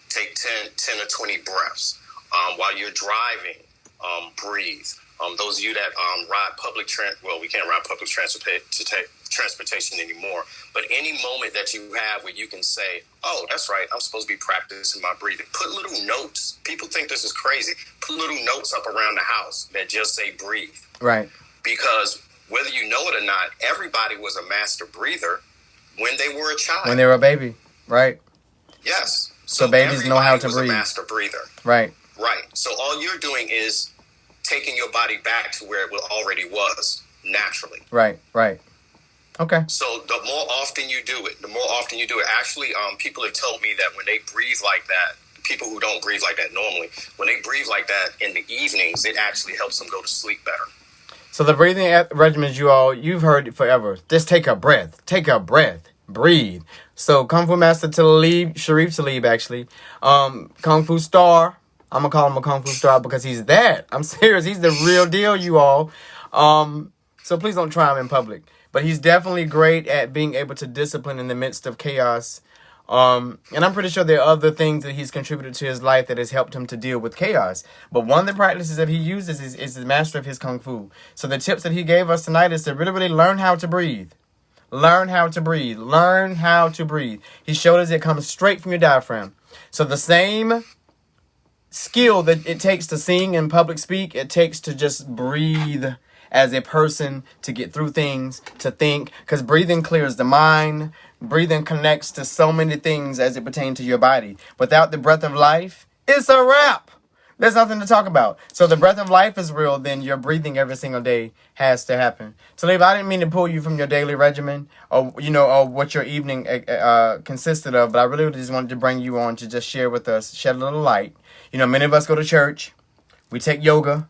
C: take 10 or 20 breaths. While you're driving, breathe. Those of you that ride we can't ride public transportation anymore. But any moment that you have where you can say, oh, that's right, I'm supposed to be practicing my breathing. Put little notes. People think this is crazy. Put little notes up around the house that just say breathe.
A: Right.
C: Because whether you know it or not, everybody was a master breather when they were a child.
A: When they were a baby, right?
C: Yes.
A: So babies know how to breathe.
C: A master breather.
A: Right.
C: Right. So all you're doing is taking your body back to where it already was naturally.
A: Right. Right. Okay.
C: So the more often you do it, actually, people have told me that when they breathe like that, people who don't breathe like that normally, when they breathe like that in the evenings, it actually helps them go to sleep better.
A: So the breathing regimens, you've heard it forever. Just take a breath, breathe. So Kung Fu Master Talib, Sharif Talib, actually, Kung Fu Star. I'm gonna call him a Kung Fu Star because he's that. I'm serious. He's the real deal, you all. So please don't try him in public. But he's definitely great at being able to discipline in the midst of chaos. And I'm pretty sure there are other things that he's contributed to his life that has helped him to deal with chaos. But one of the practices that he uses is the master of his Kung Fu. So the tips that he gave us tonight is to really learn how to breathe. Learn how to breathe. Learn how to breathe. He showed us it comes straight from your diaphragm. So the same skill that it takes to sing and public speak, it takes to just breathe as a person, to get through things, to think. Because breathing clears the mind. Breathing connects to so many things as it pertains to your body. Without the breath of life, it's a wrap. There's nothing to talk about. So the breath of life is real, then your breathing every single day has to happen. Talib, I didn't mean to pull you from your daily regimen or what your evening consisted of, but I really just wanted to bring you on to just share with us, shed a little light. Many of us go to church. We take yoga.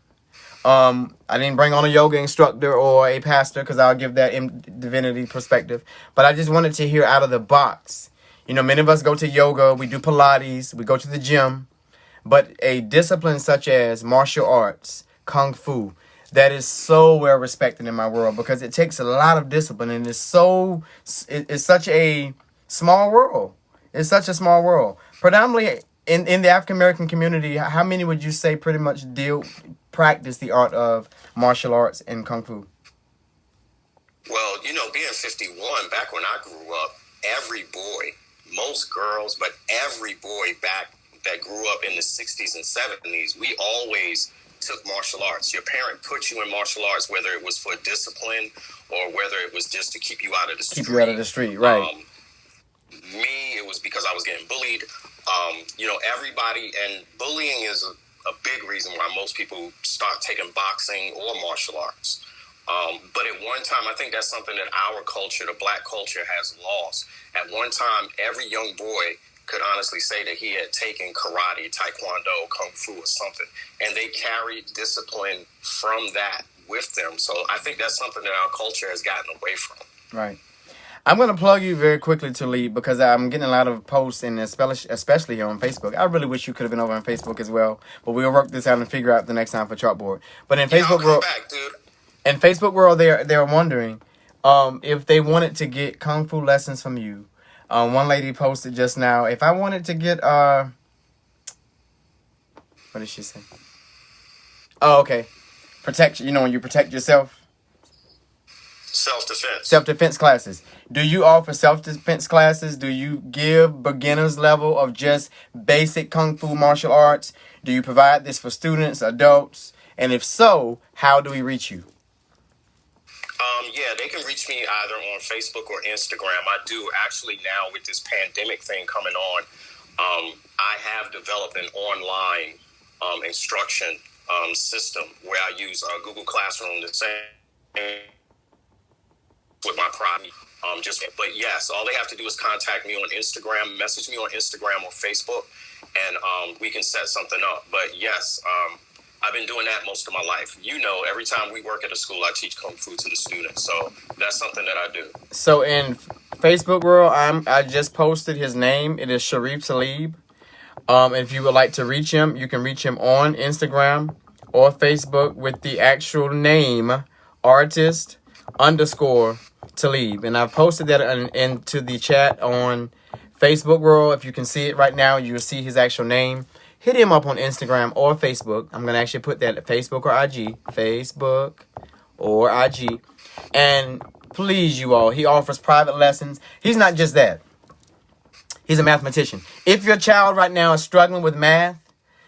A: I didn't bring on a yoga instructor or a pastor because I'll give that divinity perspective. But I just wanted to hear out of the box. Many of us go to yoga. We do Pilates. We go to the gym. But a discipline such as martial arts, Kung Fu, that is so well respected in my world because it takes a lot of discipline and it's such a small world. It's such a small world. Predominantly in the African American community, how many would you say pretty much practice the art of martial arts and Kung Fu?
C: Well, being 51, back when I grew up, every boy, most girls, but every boy back that grew up in the 60s and 70s, we always took martial arts. Your parent put you in martial arts, whether it was for discipline or whether it was just to keep you out of the street.
A: Keep you out of the street, right.
C: Me, it was because I was getting bullied. Everybody, and bullying is a big reason why most people start taking boxing or martial arts. But at one time, I think that's something that our culture, the black culture, has lost. At one time, every young boy could honestly say that he had taken karate, taekwondo, kung fu or something, and they carried discipline from that with them. So I think that's something that our culture has gotten away from.
A: Right. I'm going to plug you very quickly, Talib, because I'm getting a lot of posts, and especially here on Facebook. I really wish you could have been over on Facebook as well, but we'll work this out and figure out the next time for Chalkboard. But in Facebook world, in Facebook world, they're wondering if they wanted to get Kung Fu lessons from you. One lady posted just now, if I wanted to get, what did she say? Oh, okay. Protection, when you protect yourself.
C: Self-defense.
A: Self-defense classes. Do you offer self-defense classes? Do you give beginners level of just basic Kung Fu martial arts? Do you provide this for students, adults? And if so, how do we reach you?
C: Yeah, they can reach me either on Facebook or Instagram. I do actually now with this pandemic thing coming on, I have developed an online instruction system where I use Google Classroom the same with my private. But yes, all they have to do is contact me on Instagram, message me on Instagram or Facebook, and we can set something up. But yes, I've been doing that most of my life. Every time we work at a school, I teach Kung Fu to the students. So that's something that I do. So in Facebook world, I just posted his name. It is Sharif Talib. If you would like to reach him, you can reach him on Instagram or Facebook with the actual name artist_Talib. And I've posted that into the chat on Facebook world. If you can see it right now, you will see his actual name. Hit him up on Instagram or Facebook. I'm going to actually put that at Facebook or IG. Facebook or IG. And please, you all, he offers private lessons. He's not just that. He's a mathematician. If your child right now is struggling with math,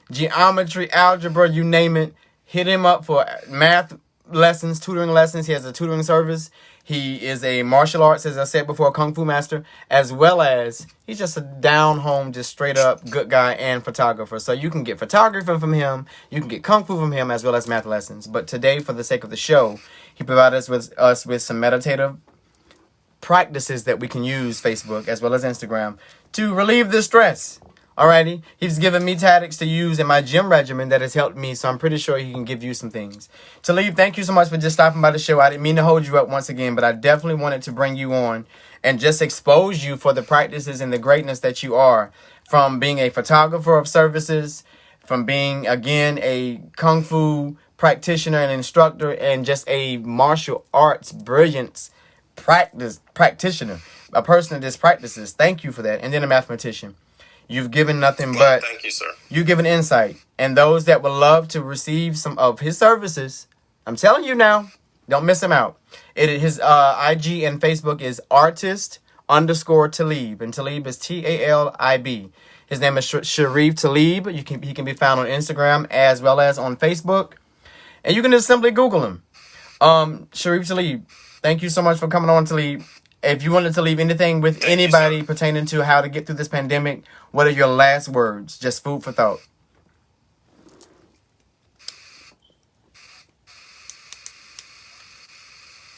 C: geometry, algebra, you name it, hit him up for math
A: lessons, tutoring lessons. He has a tutoring service. He is a martial arts, as I said before, kung fu master, as well as he's just a down home, just straight up good guy and photographer. So you can get photography from him, you can get kung fu from him, as well as math lessons. But today, for the sake of the show, he provided us with some meditative practices that we can use, Facebook as well as Instagram, to relieve the stress. Alrighty, he's given me tactics to use in my gym regimen that has helped me, so I'm pretty sure he can give you some things. Talib, thank you so much for just stopping by the show. I didn't mean to hold you up once again, but I definitely wanted to bring you on and just expose you for the practices and the greatness that you are, from being a photographer of services, from being, again, a kung fu practitioner and instructor, and just a martial arts brilliance practitioner, a person that just practices. Thank you for that. And then a mathematician. You've given nothing but,
C: thank you, sir.
A: You've given insight. And those that would love to receive some of his services, I'm telling you now, don't miss him out. His IG and Facebook is artist_Talib. And Talib is Talib. His name is Sharif Talib. He can be found on Instagram as well as on Facebook. And you can just simply Google him. Sharif Talib, thank you so much for coming on, Talib. If you wanted to leave anything with anybody pertaining to how to get through this pandemic, what are your last words? Just food for thought.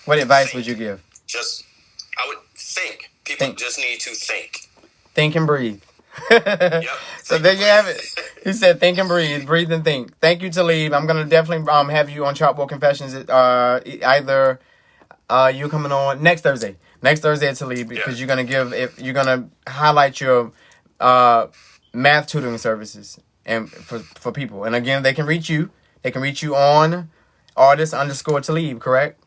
A: What advice would you give?
C: I would think. People just need to think.
A: Think and breathe.
C: Yep.
A: So there you have it. He said, think and breathe and think. Thank you, Talib. I'm going to definitely have you on Chalkboard Confessions. Either you coming on next Thursday. Next Thursday at Talib, because you're gonna highlight your math tutoring services and for people. And again, they can reach you. They can reach you on artist_Talib, correct?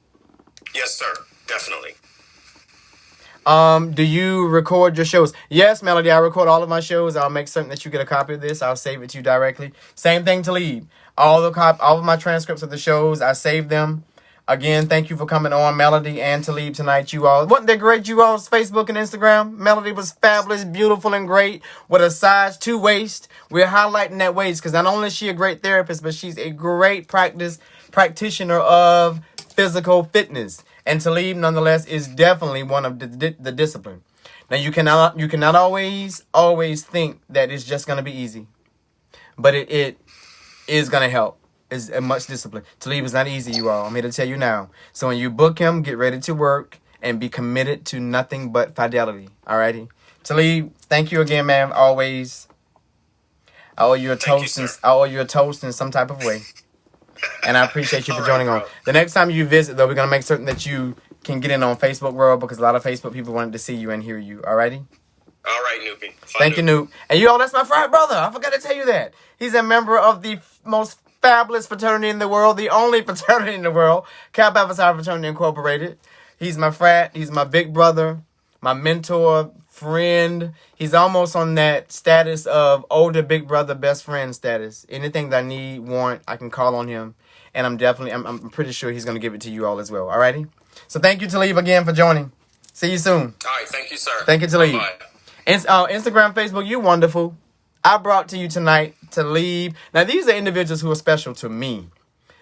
C: Yes, sir. Definitely.
A: Do you record your shows? Yes, Melody, I record all of my shows. I'll make certain that you get a copy of this. I'll save it to you directly. Same thing, Talib. All of my transcripts of the shows, I save them. Again, thank you for coming on, Melody and Talib, tonight. You all, wasn't that great? You all's Facebook and Instagram. Melody was fabulous, beautiful, and great with a size 2 waist. We're highlighting that waist because not only is she a great therapist, but she's a great practitioner of physical fitness. And Talib, nonetheless, is definitely one of the discipline. Now, you cannot always think that it's just going to be easy, but it is going to help. Is a much discipline. Talib is not easy, you all. I'm here to tell you now. So when you book him, get ready to work and be committed to nothing but fidelity. Alrighty. Talib, thank you again, man. Always. I owe you a toast in some type of way. And I appreciate you for joining on. The next time you visit, though, we're gonna make certain that you can get in on Facebook World, because a lot of Facebook people wanted to see you and hear you. Alrighty?
C: All right, Noopy.
A: Thank you, Noop. And you all, that's my frat brother. I forgot to tell you that. He's a member of the most fabulous fraternity in the world, the only fraternity in the world, Kappa Alpha Psi Fraternity Incorporated. He's my frat. He's my big brother, my mentor, friend. He's almost on that status of older big brother, best friend status. Anything that I want, I can call on him. And I'm pretty sure he's going to give it to you all as well. Alrighty? So thank you, Talib, again for joining. See you soon.
C: All right, thank you, sir.
A: Thank you, Talib.
C: Bye-bye.
A: Instagram, Facebook, you're wonderful. I brought to you tonight Talib. Now, these are individuals who are special to me.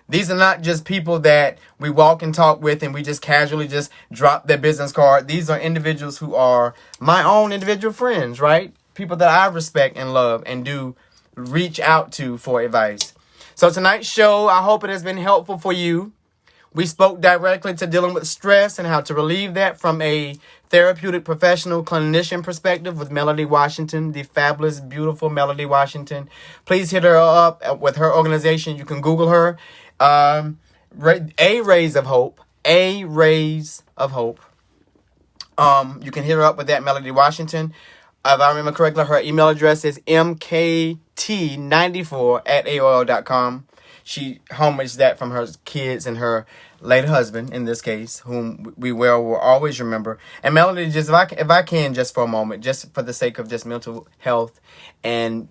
A: These are not just people that we walk and talk with and we just casually just drop their business card. These are individuals who are my own individual friends, right? People that I respect and love and do reach out to for advice. So tonight's show, I hope it has been helpful for you. We spoke directly to dealing with stress and how to relieve that from a therapeutic professional clinician perspective with Melody Washington, the fabulous, beautiful Melody Washington. Please hit her up with her organization. You can Google her. A Rays of Hope. A Rays of Hope. You can hit her up with that, Melody Washington. If I remember correctly, her email address is mkt94@aol.com. She homaged that from her kids and her late husband, in this case, whom we will always remember. And Melody, just if I can, just for a moment, just for the sake of just mental health and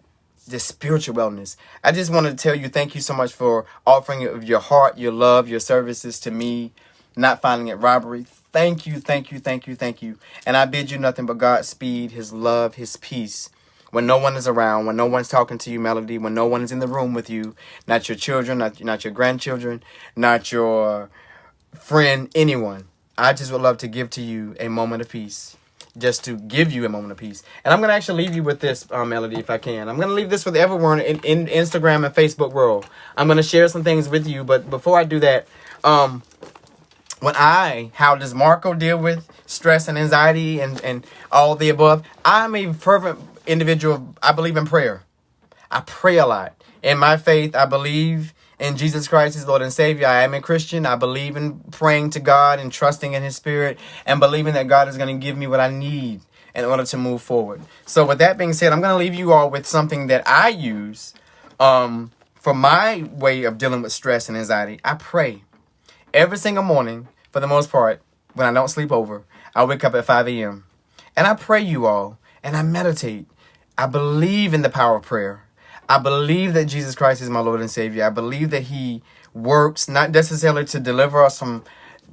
A: just spiritual wellness, I just want to tell you thank you so much for offering it of your heart, your love, your services to me, not finding it robbery. Thank you, thank you, thank you, thank you. And I bid you nothing but Godspeed, his love, his peace. when no one is around, when no one's talking to you, Melody, when no one is in the room with you, not your children, not your grandchildren, not your friend, anyone. I just would love to give to you a moment of peace. Just to give you a moment of peace. And I'm going to actually leave you with this, Melody, if I can. I'm going to leave this with everyone in Instagram and Facebook world. I'm going to share some things with you. But before I do that, how does Marco deal with stress and anxiety and all the above? I'm a fervent individual. I believe in prayer. I pray a lot. In my faith, I believe in Jesus Christ as Lord and Savior. I am a Christian. I believe in praying to God and trusting in His Spirit and believing that God is going to give me what I need in order to move forward. So with that being said, I'm going to leave you all with something that I use for my way of dealing with stress and anxiety. I pray every single morning, for the most part, when I don't sleep over. I wake up at 5 a.m. and I pray, you all, and I meditate. I believe in the power of prayer. I believe that Jesus Christ is my Lord and Savior. I believe that He works not necessarily to deliver us from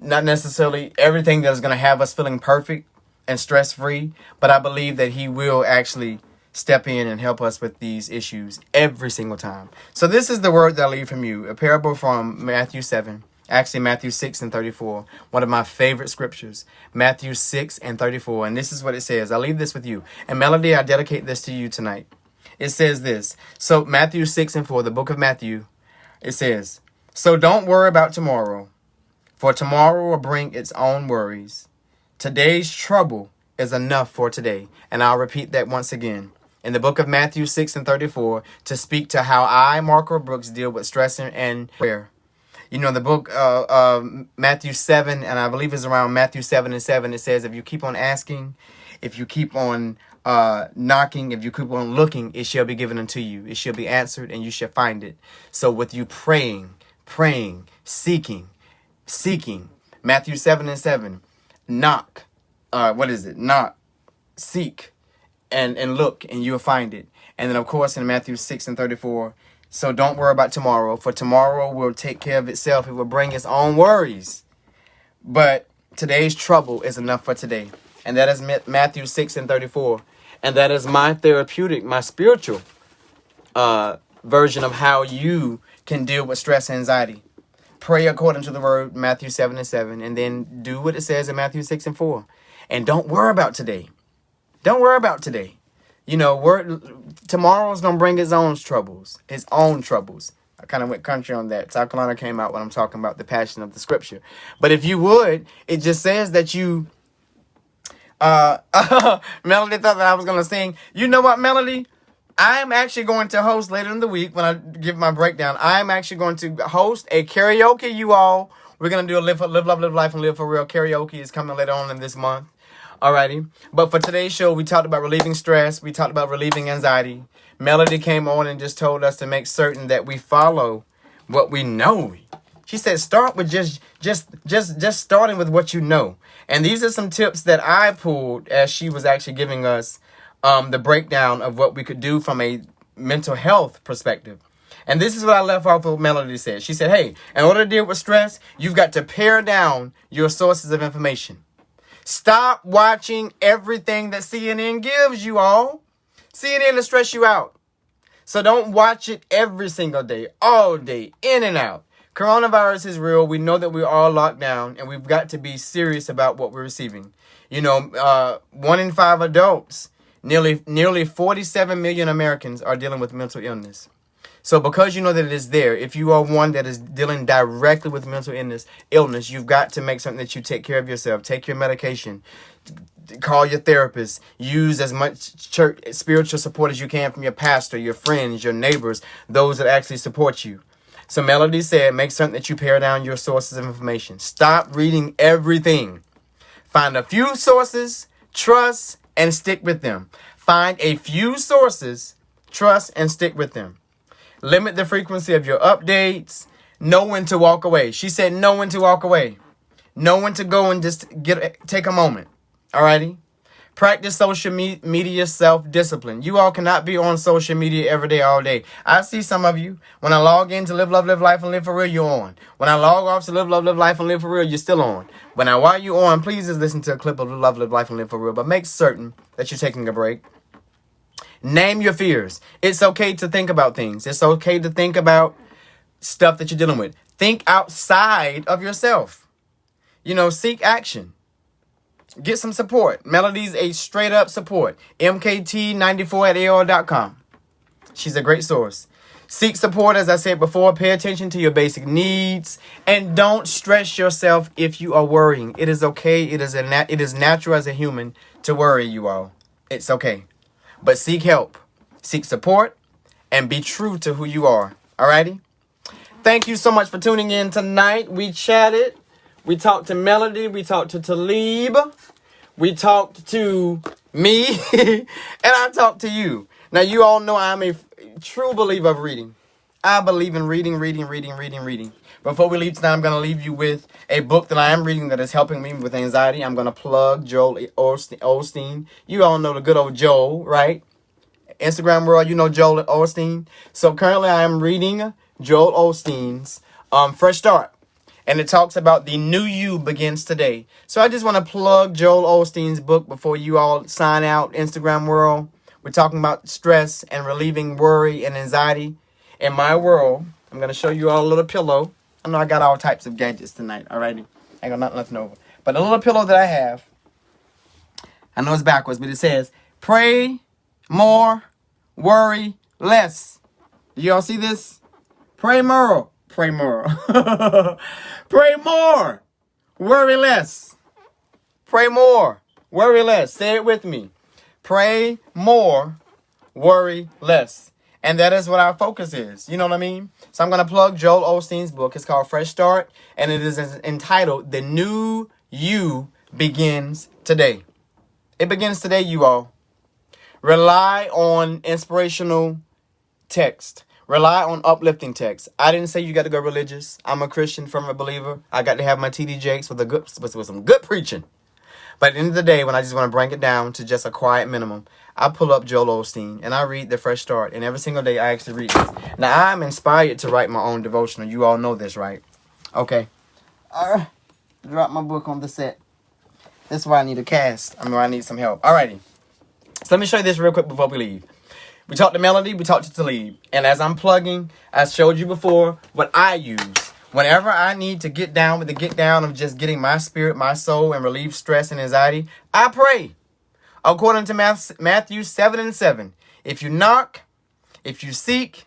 A: not necessarily everything that is going to have us feeling perfect and stress-free, but I believe that He will actually step in and help us with these issues every single time. So this is the word that I leave from you, a parable from Matthew 7. Actually, Matthew 6 and 34, one of my favorite scriptures, Matthew 6 and 34. And this is what it says. I'll leave this with you. And Melody, I dedicate this to you tonight. It says this. So Matthew 6 and 4, the book of Matthew, it says, "So don't worry about tomorrow, for tomorrow will bring its own worries. Today's trouble is enough for today." And I'll repeat that once again. In the book of Matthew 6 and 34, to speak to how I, Marco Brooks, deal with stress and prayer. You know, the book Matthew 7, and I believe it's around Matthew 7 and 7, it says, if you keep on asking, if you keep on knocking, if you keep on looking, it shall be given unto you. It shall be answered, and you shall find it. So with you praying, seeking, Matthew 7 and 7, knock, knock, seek, and look, and you'll find it. And then, of course, in Matthew 6 and 34, so don't worry about tomorrow, for tomorrow will take care of itself. It will bring its own worries. But today's trouble is enough for today. And that is Matthew 6 and 34. And that is my therapeutic, my spiritual version of how you can deal with stress and anxiety. Pray according to the word, Matthew 7 and 7. And then do what it says in Matthew 6 and 4. And don't worry about today. Don't worry about today. You know, tomorrow's going to bring its own troubles. I kind of went country on that. South Carolina came out when I'm talking about the passion of the scripture. But if you would, it just says that you... Melody thought that I was going to sing. You know what, Melody? I'm actually going to host later in the week when I give my breakdown. I'm actually going to host a karaoke, you all. We're going to do a Live, Love, Life, and Live for Real karaoke. Is coming later on in this month. Alrighty. But for today's show, we talked about relieving stress. We talked about relieving anxiety. Melody came on and just told us to make certain that we follow what we know. She said, start with just starting with what you know. And these are some tips that I pulled as she was actually giving us the breakdown of what we could do from a mental health perspective. And this is what I left off of Melody said. She said, hey, in order to deal with stress, you've got to pare down your sources of information. Stop watching everything that CNN gives you all. CNN will stress you out. So don't watch it every single day, all day, in and out. Coronavirus is real. We know that we're all locked down, and we've got to be serious about what we're receiving. You know, 1 in 5 adults, nearly 47 million Americans are dealing with mental illness. So because you know that it is there, if you are one that is dealing directly with mental illness, you've got to make something that you take care of yourself. Take your medication. Call your therapist. Use as much church spiritual support as you can from your pastor, your friends, your neighbors, those that actually support you. So Melody said, make certain that you pare down your sources of information. Stop reading everything. Find a few sources, trust, and stick with them. Find a few sources, trust, and stick with them. Limit the frequency of your updates. Know when to walk away. She said know when to walk away. Know when to go and just take a moment. Alrighty? Practice social media self-discipline. You all cannot be on social media every day, all day. I see some of you. When I log in to Live, Love, Live Life, and Live for Real, you're on. When I log off to Live, Love, Live Life, and Live for Real, you're still on. But now while you're on, please just listen to a clip of Live, Love, Live Life, and Live for Real. But make certain that you're taking a break. Name your fears. It's okay to think about things. It's okay to think about stuff that you're dealing with. Think outside of yourself. Seek action. Get some support. Melody's a straight up support. MKT94@AOL.com. She's a great source. Seek support, as I said before. Pay attention to your basic needs. And don't stress yourself if you are worrying. It is okay. It is natural as a human to worry, you all. It's okay. But seek help. Seek support. And be true to who you are. Alrighty? Thank you so much for tuning in tonight. We chatted. We talked to Melody. We talked to Talib. We talked to me. And I talked to you. Now, you all know I'm a true believer of reading. I believe in reading. Before we leave tonight, I'm going to leave you with a book that I am reading that is helping me with anxiety. I'm going to plug Joel Osteen. You all know the good old Joel, right? Instagram world, you know Joel Osteen. So currently I am reading Joel Osteen's Fresh Start. And it talks about the new you begins today. So I just want to plug Joel Osteen's book before you all sign out, Instagram world. We're talking about stress and relieving worry and anxiety. In my world, I'm going to show you all a little pillow. I know I got all types of gadgets tonight, alrighty? I got nothing over. But a little pillow that I have, I know it's backwards, but it says, pray more, worry less. Do y'all see this? Pray more. Pray more. Pray more. Worry less. Pray more. Worry less. Say it with me. Pray more. Worry less. And that is what our focus is. You know what I mean? So I'm going to plug Joel Osteen's book. It's called Fresh Start. And it is entitled The New You Begins Today. It begins today, you all. Rely on inspirational text. Rely on uplifting text. I didn't say you got to go religious. I'm a Christian from a believer. I got to have my TD Jakes with some good preaching. But at the end of the day, when I just want to bring it down to just a quiet minimum, I pull up Joel Osteen and I read The Fresh Start. And every single day I actually read this. Now, I'm inspired to write my own devotional. You all know this, right? Okay. Drop my book on the set. This is why I need a cast. I need some help. Alrighty. So let me show you this real quick before we leave. We talked to Melody, we talked to Talib. And as I'm plugging, I showed you before what I use. Whenever I need to get down with the get down of just getting my spirit, my soul, and relieve stress and anxiety, I pray. According to Matthew 7:7. If you knock, if you seek,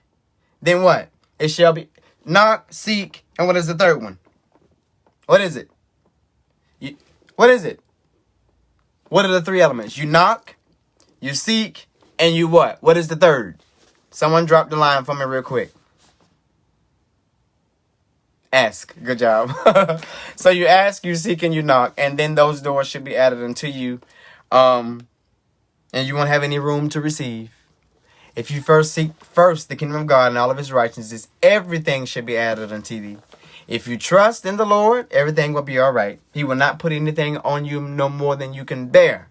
A: then what? It shall be knock, seek, and what is the third one? What is it? What is it? What are the three elements? You knock, you seek, and you what? What is the third? Someone drop the line for me real quick. Ask. Good job. So you ask, you seek, and you knock. And then those doors should be added unto you. And you won't have any room to receive. If you first seek the kingdom of God and all of his righteousness, everything should be added unto thee. If you trust in the Lord, everything will be all right. He will not put anything on you no more than you can bear.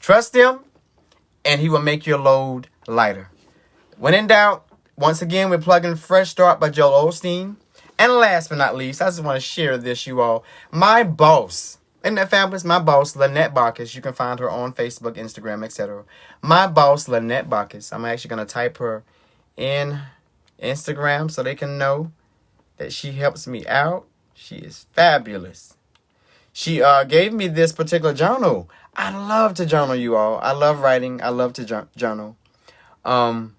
A: Trust him, and he will make your load lighter. When in doubt, once again, we're plugging Fresh Start by Joel Osteen. And last but not least, I just want to share this, you all. My boss, isn't that fabulous? My boss, Lynette Bacchus. You can find her on Facebook, Instagram, etc. My boss, Lynette Bacchus. I'm actually going to type her in Instagram so they can know that she helps me out. She is fabulous. She gave me this particular journal. I love to journal, you all. I love writing. I love to journal. I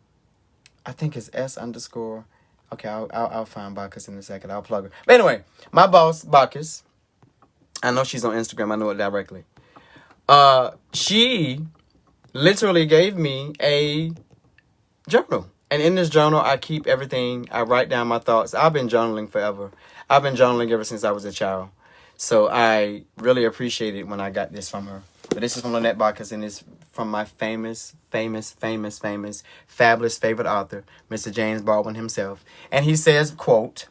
A: think it's S_. Okay, I'll find Bacchus in a second. I'll plug her. But anyway, my boss, Bacchus. I know she's on Instagram. I know it directly. She literally gave me a journal. And in this journal, I keep everything. I write down my thoughts. I've been journaling forever. I've been journaling ever since I was a child. So I really appreciate it when I got this from her. But this is from Lynette Bacchus, and it's from my fabulous favorite author, Mr. James Baldwin himself. And he says, quote,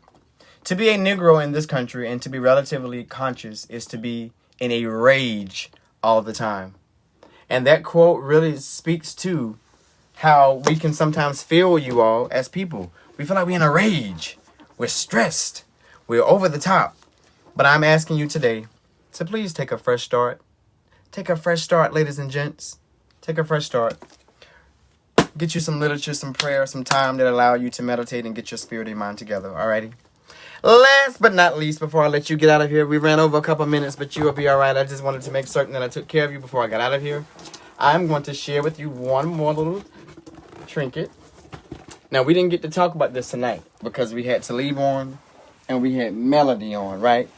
A: "To be a Negro in this country and to be relatively conscious is to be in a rage all the time." And that quote really speaks to how we can sometimes feel, you all, as people. We feel like we're in a rage. We're stressed. We're over the top. But I'm asking you today to please take a fresh start. Take a fresh start, ladies and gents. Take a fresh start. get you some literature, some prayer, some time that allow you to meditate and get your spirit and mind together. Alrighty. Last but not least, before I let you get out of here, we ran over a couple minutes, but you will be all right. I just wanted to make certain that I took care of you before I got out of here. I'm going to share with you one more little trinket. Now, we didn't get to talk about this tonight because we had Talib on and we had Melody on, right?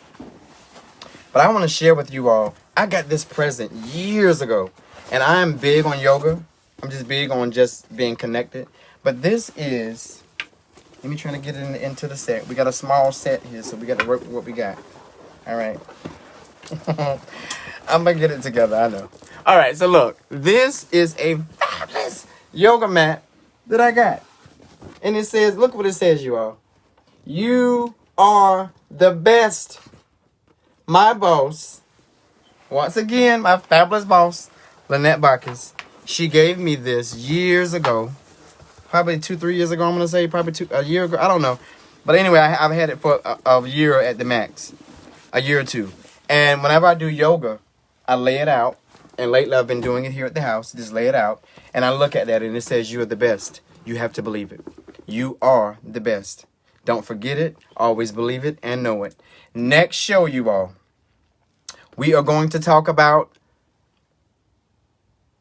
A: But I want to share with you all, I got this present years ago, and I'm big on yoga. I'm just big on just being connected. But this is... Let me try to get it into the set. We got a small set here, so we got to work with what we got. All right. I'm going to get it together, I know. All right, so look. This is a fabulous yoga mat that I got. And it says, look what it says, you all. You are the best. My boss, once again, my fabulous boss, Lynette Barkis. She gave me this years ago. Probably 2-3 years ago, I'm going to say. Probably a year ago. I don't know. But anyway, I've had it for a year at the max. A year or two. And whenever I do yoga, I lay it out. And lately, I've been doing it here at the house. Just lay it out. And I look at that, and it says, you are the best. You have to believe it. You are the best. Don't forget it. Always believe it and know it. Next show, you all. We are going to talk about...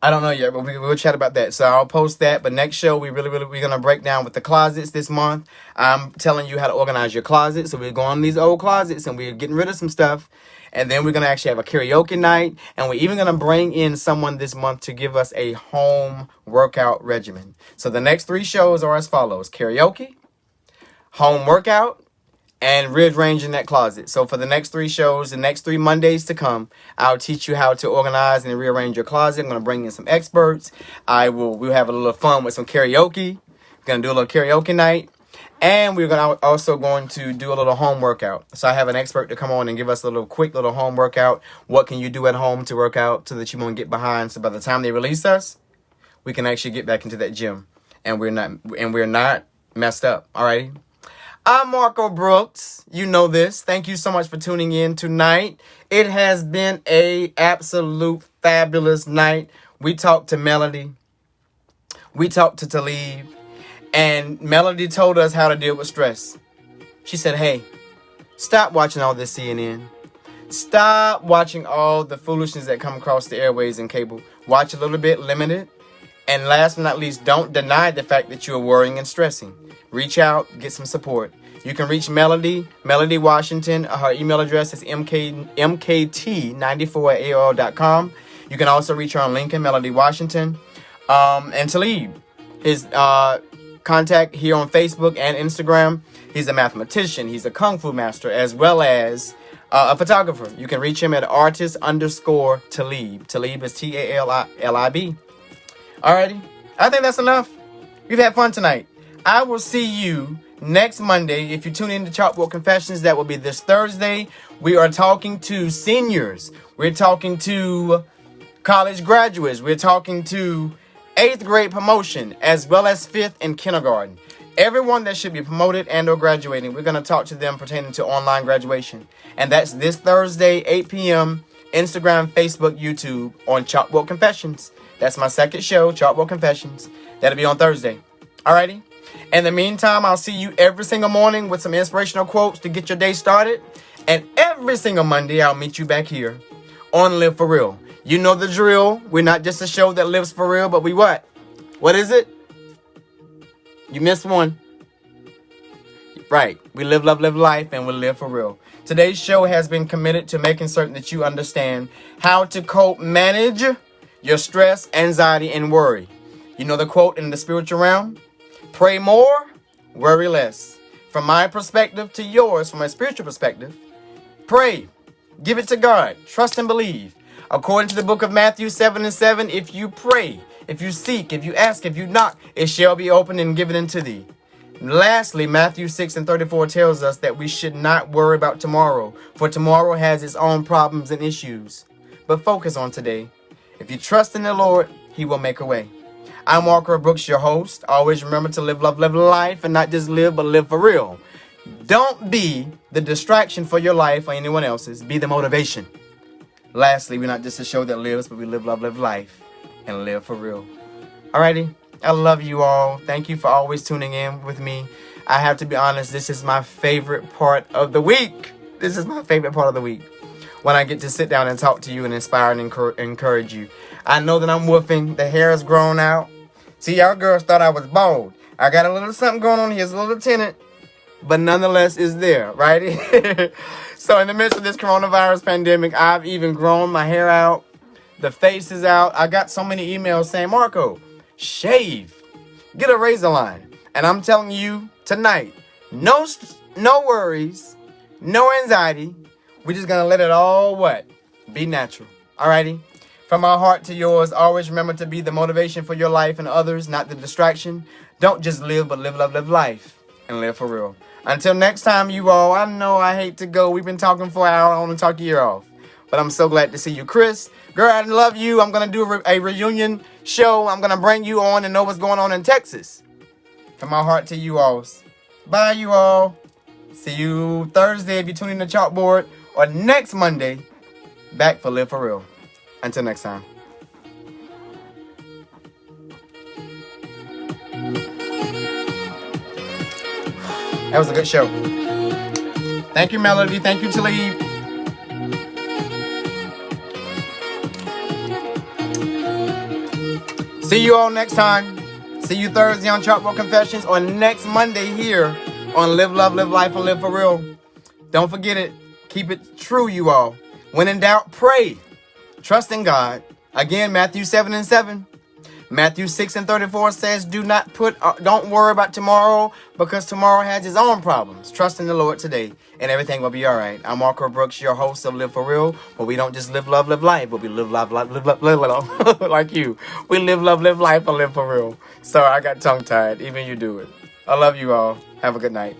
A: I don't know yet, but we'll chat about that. So I'll post that. But next show, we're going to break down with the closets this month. I'm telling you how to organize your closet. So we're going to these old closets and we're getting rid of some stuff. And then we're going to actually have a karaoke night. And we're even going to bring in someone this month to give us a home workout regimen. So the next 3 shows are as follows. Karaoke, home workout, and rearranging that closet. So for the next 3 shows, the next 3 Mondays to come, I'll teach you how to organize and rearrange your closet. I'm going to bring in some experts. We'll have a little fun with some karaoke. We're going to do a little karaoke night. And we're also going to do a little home workout. So I have an expert to come on and give us a quick little home workout. What can you do at home to work out so that you won't get behind? So by the time they release us, we can actually get back into that gym. And we're not messed up. All right. I'm Marco Brooks. You know this. Thank you so much for tuning in tonight. It has been a absolute fabulous night. We talked to Melody. We talked to Talib. And Melody told us how to deal with stress. She said, hey, stop watching all this CNN. Stop watching all the foolishness that come across the airways and cable. Watch a little bit, limit it. And last but not least, don't deny the fact that you're worrying and stressing. Reach out, get some support. You can reach Melody Washington. Her email address is mkt94@aol.com. You can also reach her on LinkedIn, Melody Washington. And Talib, his contact here on Facebook and Instagram. He's a mathematician. He's a kung fu master, as well as a photographer. You can reach him at artist_Talib. Talib is Talib. Alrighty. I think that's enough. We've had fun tonight. I will see you next Monday. If you tune in to Chalkboard Confessions, that will be this Thursday. We are talking to seniors. We're talking to college graduates. We're talking to 8th grade promotion, as well as 5th and kindergarten. Everyone that should be promoted and or graduating, we're going to talk to them pertaining to online graduation. And that's this Thursday, 8 p.m., Instagram, Facebook, YouTube, on Chalkboard Confessions. That's my second show, Chalkboard Confessions. That'll be on Thursday. Alrighty? In the meantime, I'll see you every single morning with some inspirational quotes to get your day started. And every single Monday, I'll meet you back here on Live for Real. You know the drill. We're not just a show that lives for real, but we what? What is it? You missed one. Right. We live, love, live life, and we live for real. Today's show has been committed to making certain that you understand how to cope, manage your stress, anxiety, and worry. You know the quote in the spiritual realm? Pray more, worry less. From my perspective to yours, from a spiritual perspective, pray. Give it to God. Trust and believe. According to the book of Matthew 7:7, if you pray, if you seek, if you ask, if you knock, it shall be opened and given unto thee. Lastly, Matthew 6:34 tells us that we should not worry about tomorrow, for tomorrow has its own problems and issues. But focus on today. If you trust in the Lord, He will make a way. I'm Marco Brooks, your host. Always remember to live, love, live life, and not just live, but live for real. Don't be the distraction for your life or anyone else's. Be the motivation. Lastly, we're not just a show that lives, but we live, love, live life, and live for real. Alrighty, I love you all. Thank you for always tuning in with me. I have to be honest, this is my favorite part of the week. This is my favorite part of the week. When I get to sit down and talk to you and inspire and encourage you. I know that I'm woofing. The hair is grown out. See, y'all girls thought I was bald. I got a little something going on here. It's a little tinted. But nonetheless, it's there, right? So in the midst of this coronavirus pandemic, I've even grown my hair out. The face is out. I got so many emails saying, Marco, shave. Get a razor line. And I'm telling you tonight, no worries, no anxiety. We're just going to let it all, what? Be natural. Alrighty? From my heart to yours, always remember to be the motivation for your life and others, not the distraction. Don't just live, but live, love, live life. And live for real. Until next time, you all, I know I hate to go. We've been talking for an hour. I want to talk your ear off. But I'm so glad to see you. Chris, girl, I love you. I'm going to do a reunion show. I'm going to bring you on and know what's going on in Texas. From my heart to you all. Bye, you all. See you Thursday if you're tuning the chalkboard. Or next Monday, back for Live for Real. Until next time. That was a good show. Thank you, Melody. Thank you, Talib. See you all next time. See you Thursday on Chalkboard Confessions or next Monday here on Live, Love, Live Life, and Live for Real. Don't forget it. Keep it true, you all. When in doubt, pray. Trust in God. Again, Matthew 7:7. Matthew 6:34 says, don't worry about tomorrow because tomorrow has its own problems. Trust in the Lord today and everything will be all right. I'm Marco Brooks, your host of Live for Real, where we don't just live, love, live life, but we live, love, live like you. We live, love, live life and live for real. Sorry, I got tongue tied. Even you do it. I love you all. Have a good night.